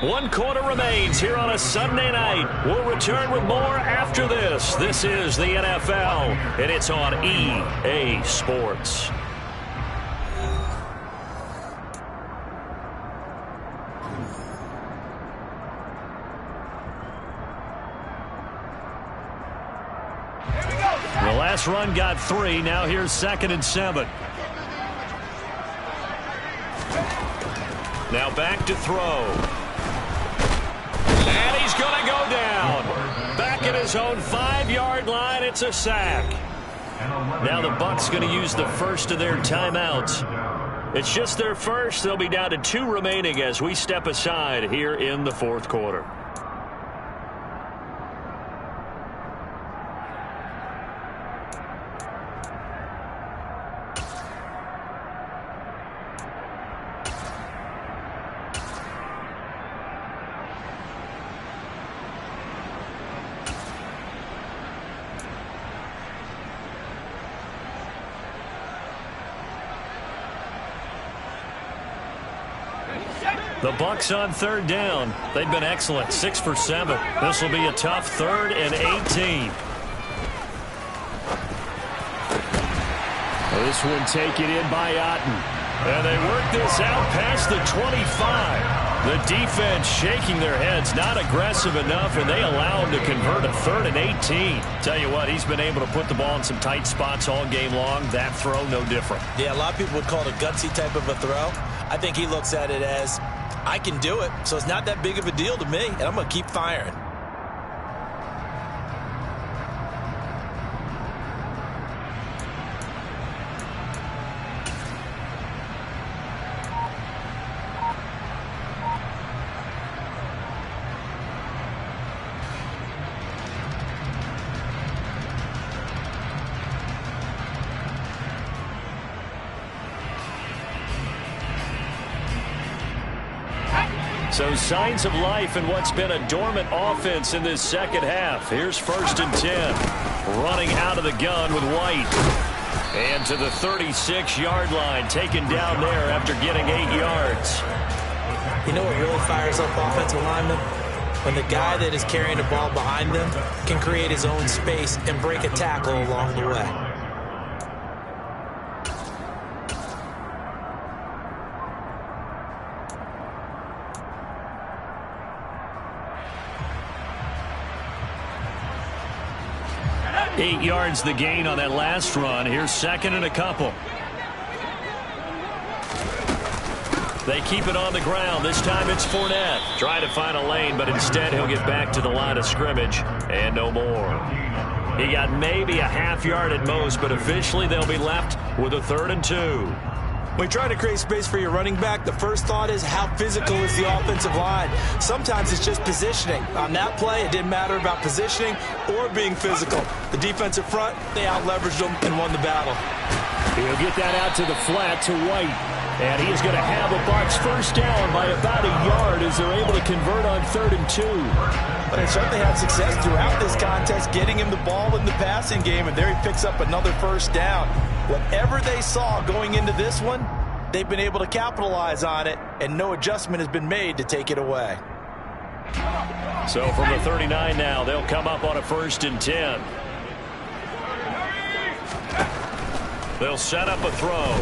1 quarter remains here on a Sunday night. We'll return with more after this. This is the NFL, and it's on EA Sports. The last run got 3. Now here's 2nd and 7. Now back to throw. And he's going to go down. Back at his own 5-yard line. It's a sack. Now the Bucs going to use the first of their timeouts. It's just their first. They'll be down to 2 remaining as we step aside here in the 4th quarter. The Bucs on 3rd down. They've been excellent, 6 for 7. This will be a tough 3rd and 18. This one taken in by Otten. And they work this out past the 25. The defense shaking their heads, not aggressive enough, and they allow him to convert a 3rd and 18. Tell you what, he's been able to put the ball in some tight spots all game long. That throw, no different. Yeah, a lot of people would call it a gutsy type of a throw. I think he looks at it as, I can do it, so it's not that big of a deal to me, and I'm going to keep firing. So signs of life in what's been a dormant offense in this second half. Here's 1st and 10. Running out of the gun with White. And to the 36-yard line, taken down there after getting 8 yards. You know what really fires up offensive linemen? When the guy that is carrying the ball behind them can create his own space and break a tackle along the way. Eight yards the gain on that last run. Here's 2nd and a couple. They keep it on the ground. This time it's Fournette. Trying to find a lane, but instead he'll get back to the line of scrimmage and no more. He got maybe a half yard at most, but officially they'll be left with a 3rd and 2. When you try to create space for your running back, the first thought is how physical is the offensive line. Sometimes it's just positioning. On that play, it didn't matter about positioning or being physical. The defensive front, they out-leveraged them and won the battle. He'll get that out to the flat to White. And he is going to have a Bucs first down by about a yard as they're able to convert on 3rd and 2. But they certainly had success throughout this contest, getting him the ball in the passing game, and there he picks up another first down. Whatever they saw going into this one, they've been able to capitalize on it, and no adjustment has been made to take it away. So from the 39 now, they'll come up on a 1st and 10. They'll set up a throw.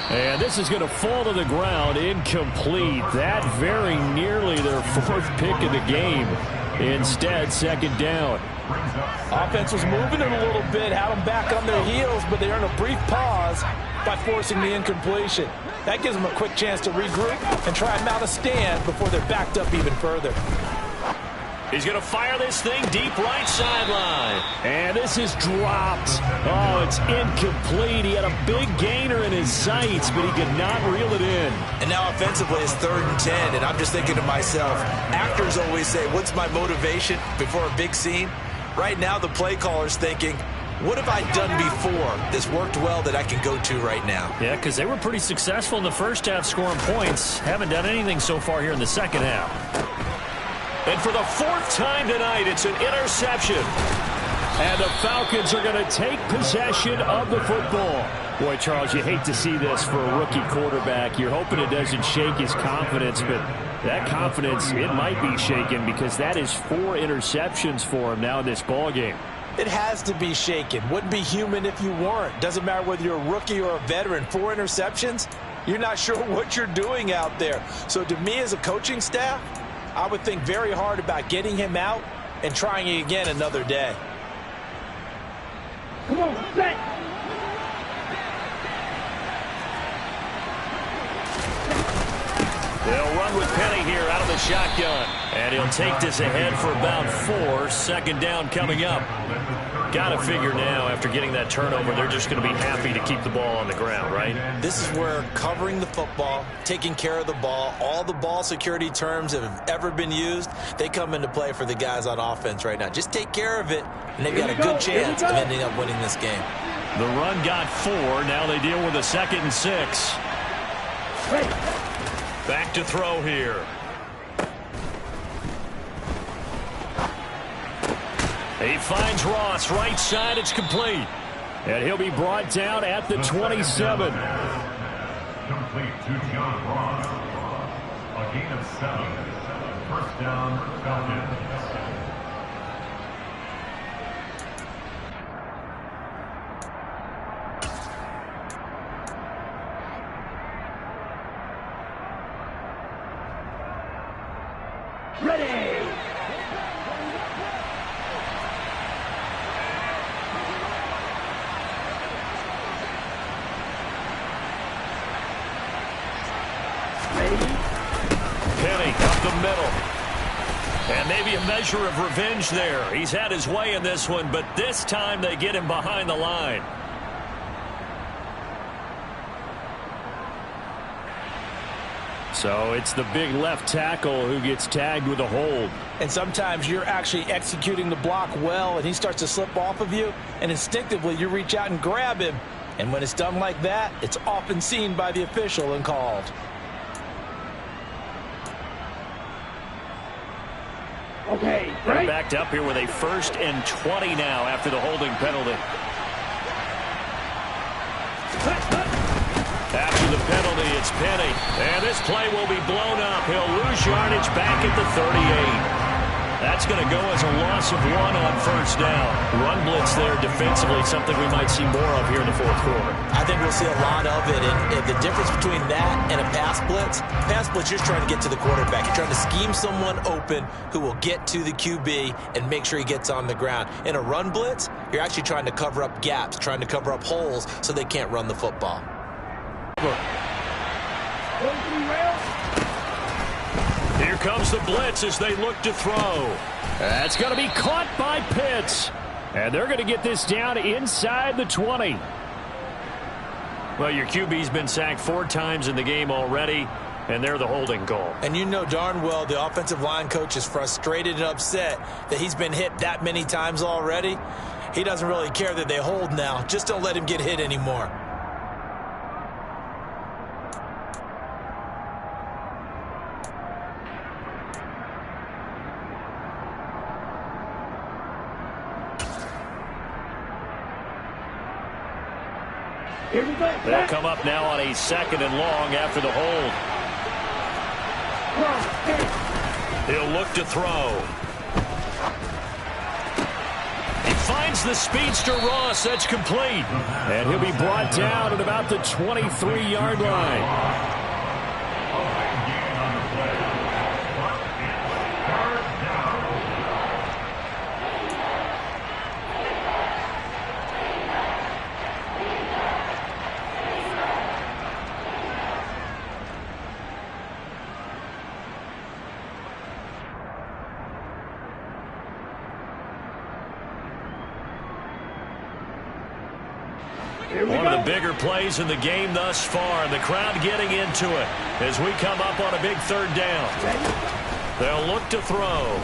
And this is going to fall to the ground, incomplete. That very nearly their 4th pick of the game. Instead, 2nd down. Offense was moving it a little bit, had them back on their heels, but they earned a brief pause by forcing the incompletion. That gives them a quick chance to regroup and try and mount a stand before they're backed up even further. He's going to fire this thing deep right sideline. And this is dropped. Oh, it's incomplete. He had a big gainer in his sights, but he could not reel it in. And now offensively it's 3rd and 10, and I'm just thinking to myself, actors always say, what's my motivation before a big scene? Right now the play caller's thinking, what have I done before that's worked well that I can go to right now? Yeah, because they were pretty successful in the first half scoring points. Haven't done anything so far here in the second half. And for the 4th time tonight, it's an interception. And the Falcons are going to take possession of the football. Boy, Charles, you hate to see this for a rookie quarterback. You're hoping it doesn't shake his confidence, but that confidence, it might be shaken because that is 4 interceptions for him now in this ballgame. It has to be shaken. Wouldn't be human if you weren't. Doesn't matter whether you're a rookie or a veteran. 4 interceptions, you're not sure what you're doing out there. So to me as a coaching staff, I would think very hard about getting him out and trying it again another day. Come on, set. They'll run with Penny here out of the shotgun. And he'll take this ahead for about 4. 2nd down coming up. Got to figure now, after getting that turnover, they're just going to be happy to keep the ball on the ground, right? This is where covering the football, taking care of the ball, all the ball security terms that have ever been used, they come into play for the guys on offense right now. Just take care of it, and they've got a good chance of ending up winning this game. The run got 4. Now they deal with a 2nd and 6. Back to throw here. He finds Ross right side. It's complete. And he'll be brought down at the 27. Complete to John Ross. A gain of 7. 1st down, Falcons. Ready. Penny up the middle. And maybe a measure of revenge there. He's had his way in this one, but this time they get him behind the line. So it's the big left tackle who gets tagged with a hold. And sometimes you're actually executing the block well, and he starts to slip off of you, and instinctively you reach out and grab him. And when it's done like that, it's often seen by the official and called. They're backed up here with a 1st and 20 now after the holding penalty. After the penalty, it's Penny. And this play will be blown up. He'll lose yardage back at the 38. That's going to go as a loss of 1 on 1st down. Run blitz there defensively, something we might see more of here in the 4th quarter. I think we'll see a lot of it. And the difference between that and a pass blitz, you're trying to get to the quarterback. You're trying to scheme someone open who will get to the QB and make sure he gets on the ground. In a run blitz, you're actually trying to cover up gaps, trying to cover up holes so they can't run the football. Here comes the blitz as they look to throw. That's going to be caught by Pitts. And they're going to get this down inside the 20. Well, your QB's been sacked 4 times in the game already, and they're the holding call. And you know darn well the offensive line coach is frustrated and upset that he's been hit that many times already. He doesn't really care that they hold now. Just don't let him get hit anymore. They'll come up now on a 2nd and long after the hold. He'll look to throw. He finds the speedster Ross. That's complete. And he'll be brought down at about the 23-yard line. One of the bigger plays in the game thus far. The crowd getting into it as we come up on a big 3rd down. They'll look to throw.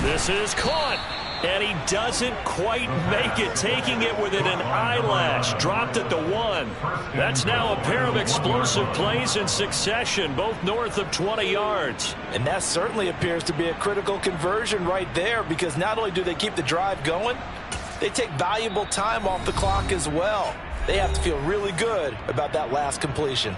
This is caught. And he doesn't quite make it, taking it within an eyelash. Dropped at the 1. That's now a pair of explosive plays in succession, both north of 20 yards. And that certainly appears to be a critical conversion right there, because not only do they keep the drive going, they take valuable time off the clock as well. They have to feel really good about that last completion.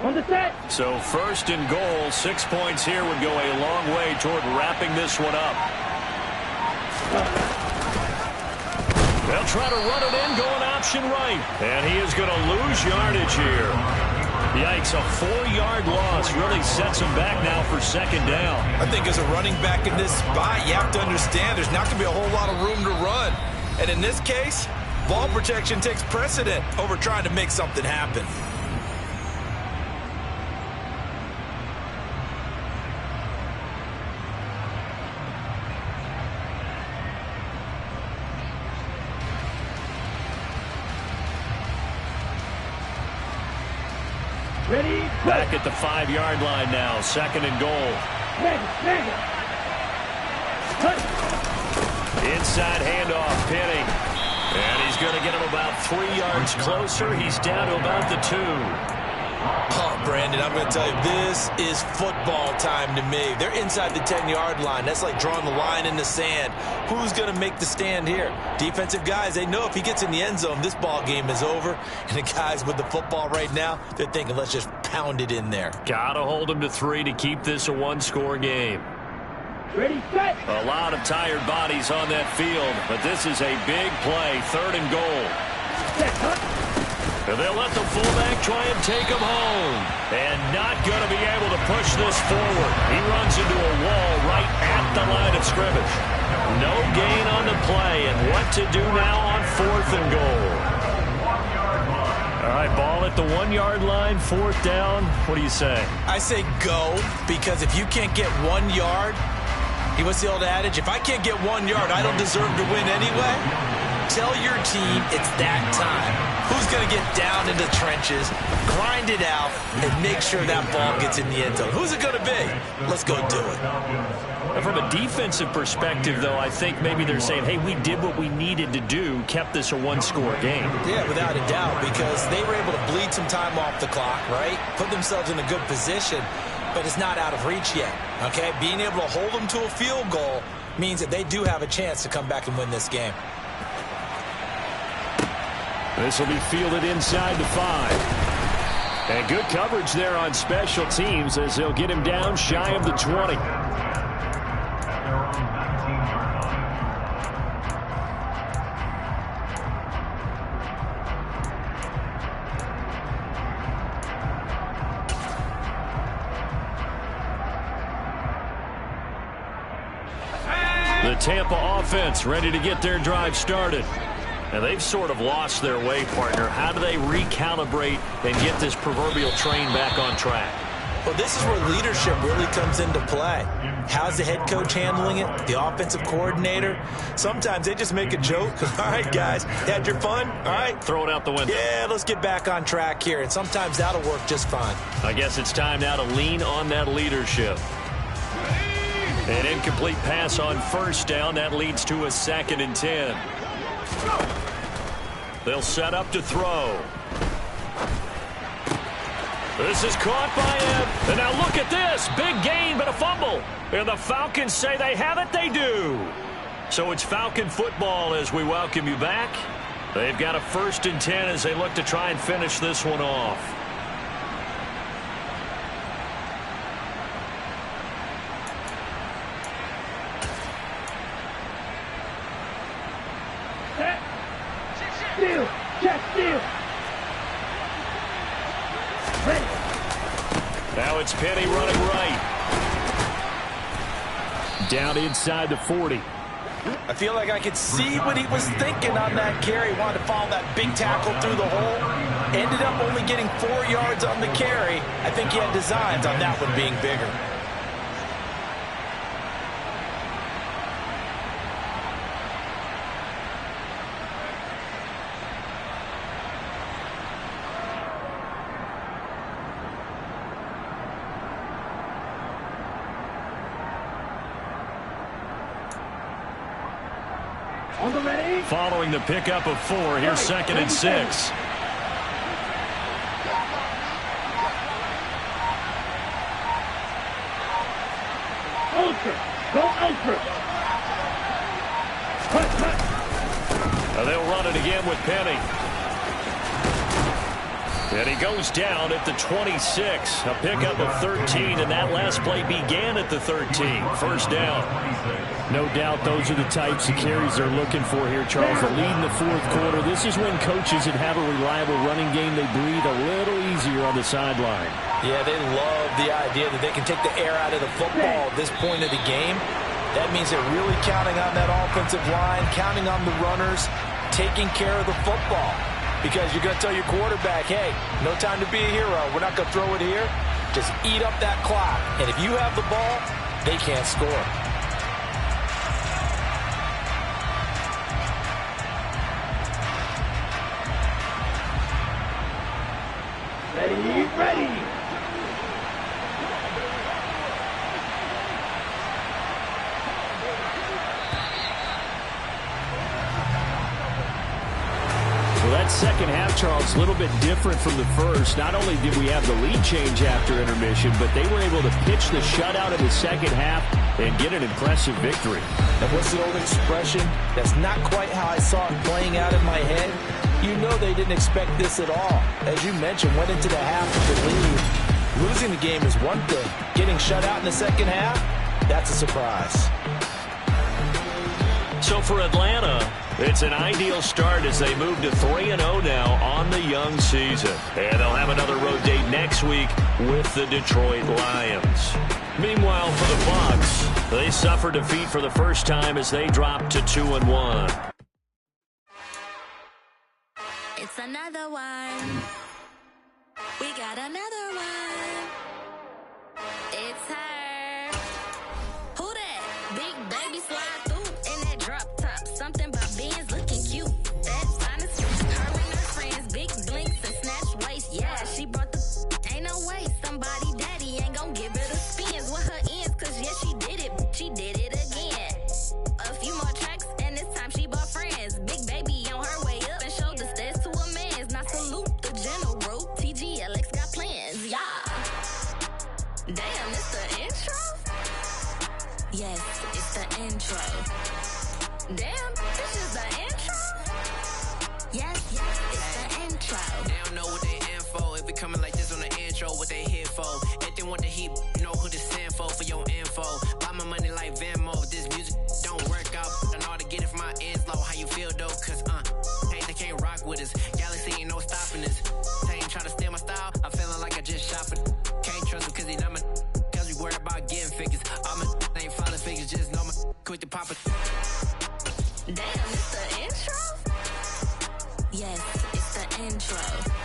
On the set. So 1st and goal, 6 points here would go a long way toward wrapping this one up. They'll try to run it in, going option right. And he is going to lose yardage here. Yikes, a 4-yard loss really sets him back now for 2nd down. I think as a running back in this spot, you have to understand there's not going to be a whole lot of room to run. And in this case, ball protection takes precedent over trying to make something happen. Ready, back at the 5-yard line now, 2nd and goal. Inside handoff, Penny. And he's going to get him about 3 yards closer. He's down to about the 2. Oh, Brandon, I'm going to tell you, this is football time to me. They're inside the 10-yard line. That's like drawing the line in the sand. Who's going to make the stand here? Defensive guys, they know if he gets in the end zone, this ball game is over. And the guys with the football right now, they're thinking, let's just pound it in there. Got to hold him to 3 to keep this a 1-score game. Ready, set. A lot of tired bodies on that field, but this is a big play, 3rd and goal. Set, cut. And they'll let the fullback try and take him home. And not going to be able to push this forward. He runs into a wall right at the line of scrimmage. No gain on the play, and what to do now on 4th and goal. All right, ball at the 1-yard line, 4th down. What do you say? I say go, because if you can't get 1 yard, Hey, what's the old adage? If I can't get 1 yard, I don't deserve to win anyway. Tell your team it's that time. Who's going to get down into the trenches, grind it out, and make sure that ball gets in the end zone? Who's it going to be? Let's go do it. And from a defensive perspective, though, I think maybe they're saying, hey, we did what we needed to do, kept this a one-score game. Yeah, without a doubt, because they were able to bleed some time off the clock, right? Put themselves in a good position, but it's not out of reach yet, okay? Being able to hold them to a field goal means that they do have a chance to come back and win this game. This will be fielded inside the 5. And good coverage there on special teams as they'll get him down shy of the 20. The Tampa offense ready to get their drive started. And they've sort of lost their way, partner. How do they recalibrate and get this proverbial train back on track? Well, this is where leadership really comes into play. How's the head coach handling it? The offensive coordinator? Sometimes they just make a joke. All right, guys, had your fun? All right. Throw it out the window. Yeah, let's get back on track here. And sometimes that'll work just fine. I guess it's time now to lean on that leadership. An incomplete pass on first down. That leads to a 2nd and 10. They'll set up to throw. This is caught by him. And now look at this. Big gain, but a fumble. And the Falcons say they have it. They do. So it's Falcon football as we welcome you back. They've got a 1st and 10 as they look to try and finish this one off. Steal! Check steal! Ready! Now it's Penny running right. Down inside the 40. I feel like I could see what he was thinking on that carry. Wanted to follow that big tackle through the hole. Ended up only getting 4 yards on the carry. I think he had designs on that one being bigger. On the ready? Following the pickup of 4, here's 2nd and 6. Ultra! Go ultra! Cut! They'll run it again with Penny. And he goes down at the 26. A pickup of 13, and that last play began at the 13. First down. No doubt those are the types of carries they're looking for here, Charles. The lead in the 4th quarter. This is when coaches that have a reliable running game, they breathe a little easier on the sideline. Yeah, they love the idea that they can take the air out of the football at this point of the game. That means they're really counting on that offensive line, counting on the runners, taking care of the football. Because you're going to tell your quarterback, hey, no time to be a hero. We're not going to throw it here. Just eat up that clock. And if you have the ball, they can't score. Ready! Well, that second half, Charles, a little bit different from the first. Not only did we have the lead change after intermission, but they were able to pitch the shutout in the second half and get an impressive victory. And what's the old expression? That's not quite how I saw it playing out in my head. You know they didn't expect this at all. As you mentioned, went into the half with the lead. Losing the game is one thing. Getting shut out in the second half, that's a surprise. So for Atlanta, it's an ideal start as they move to 3-0 now on the young season. And they'll have another road date next week with the Detroit Lions. Meanwhile, for the Bucs, they suffer defeat for the first time as they drop to 2-1. It's another one. We got another one. It's her. Who that? Big Damn, this is the intro? Yes, it's the intro. They don't know what they in for. If we coming like this on the intro, what they here for? If they want the heat, you know who to send for your info. Buy my money like Venmo. If this music don't work out, I know how to get it from my ends low. How you feel though? Cause hey, they can't rock with us. Galaxy ain't no stopping this. They ain't trying to steal my style. I'm feeling like I just shot it. Can't trust him cause he not my. Cause we worried about getting figures. All my ain't falling figures. Just know my quick to pop it. Damn, it's the intro? Yes, it's the intro.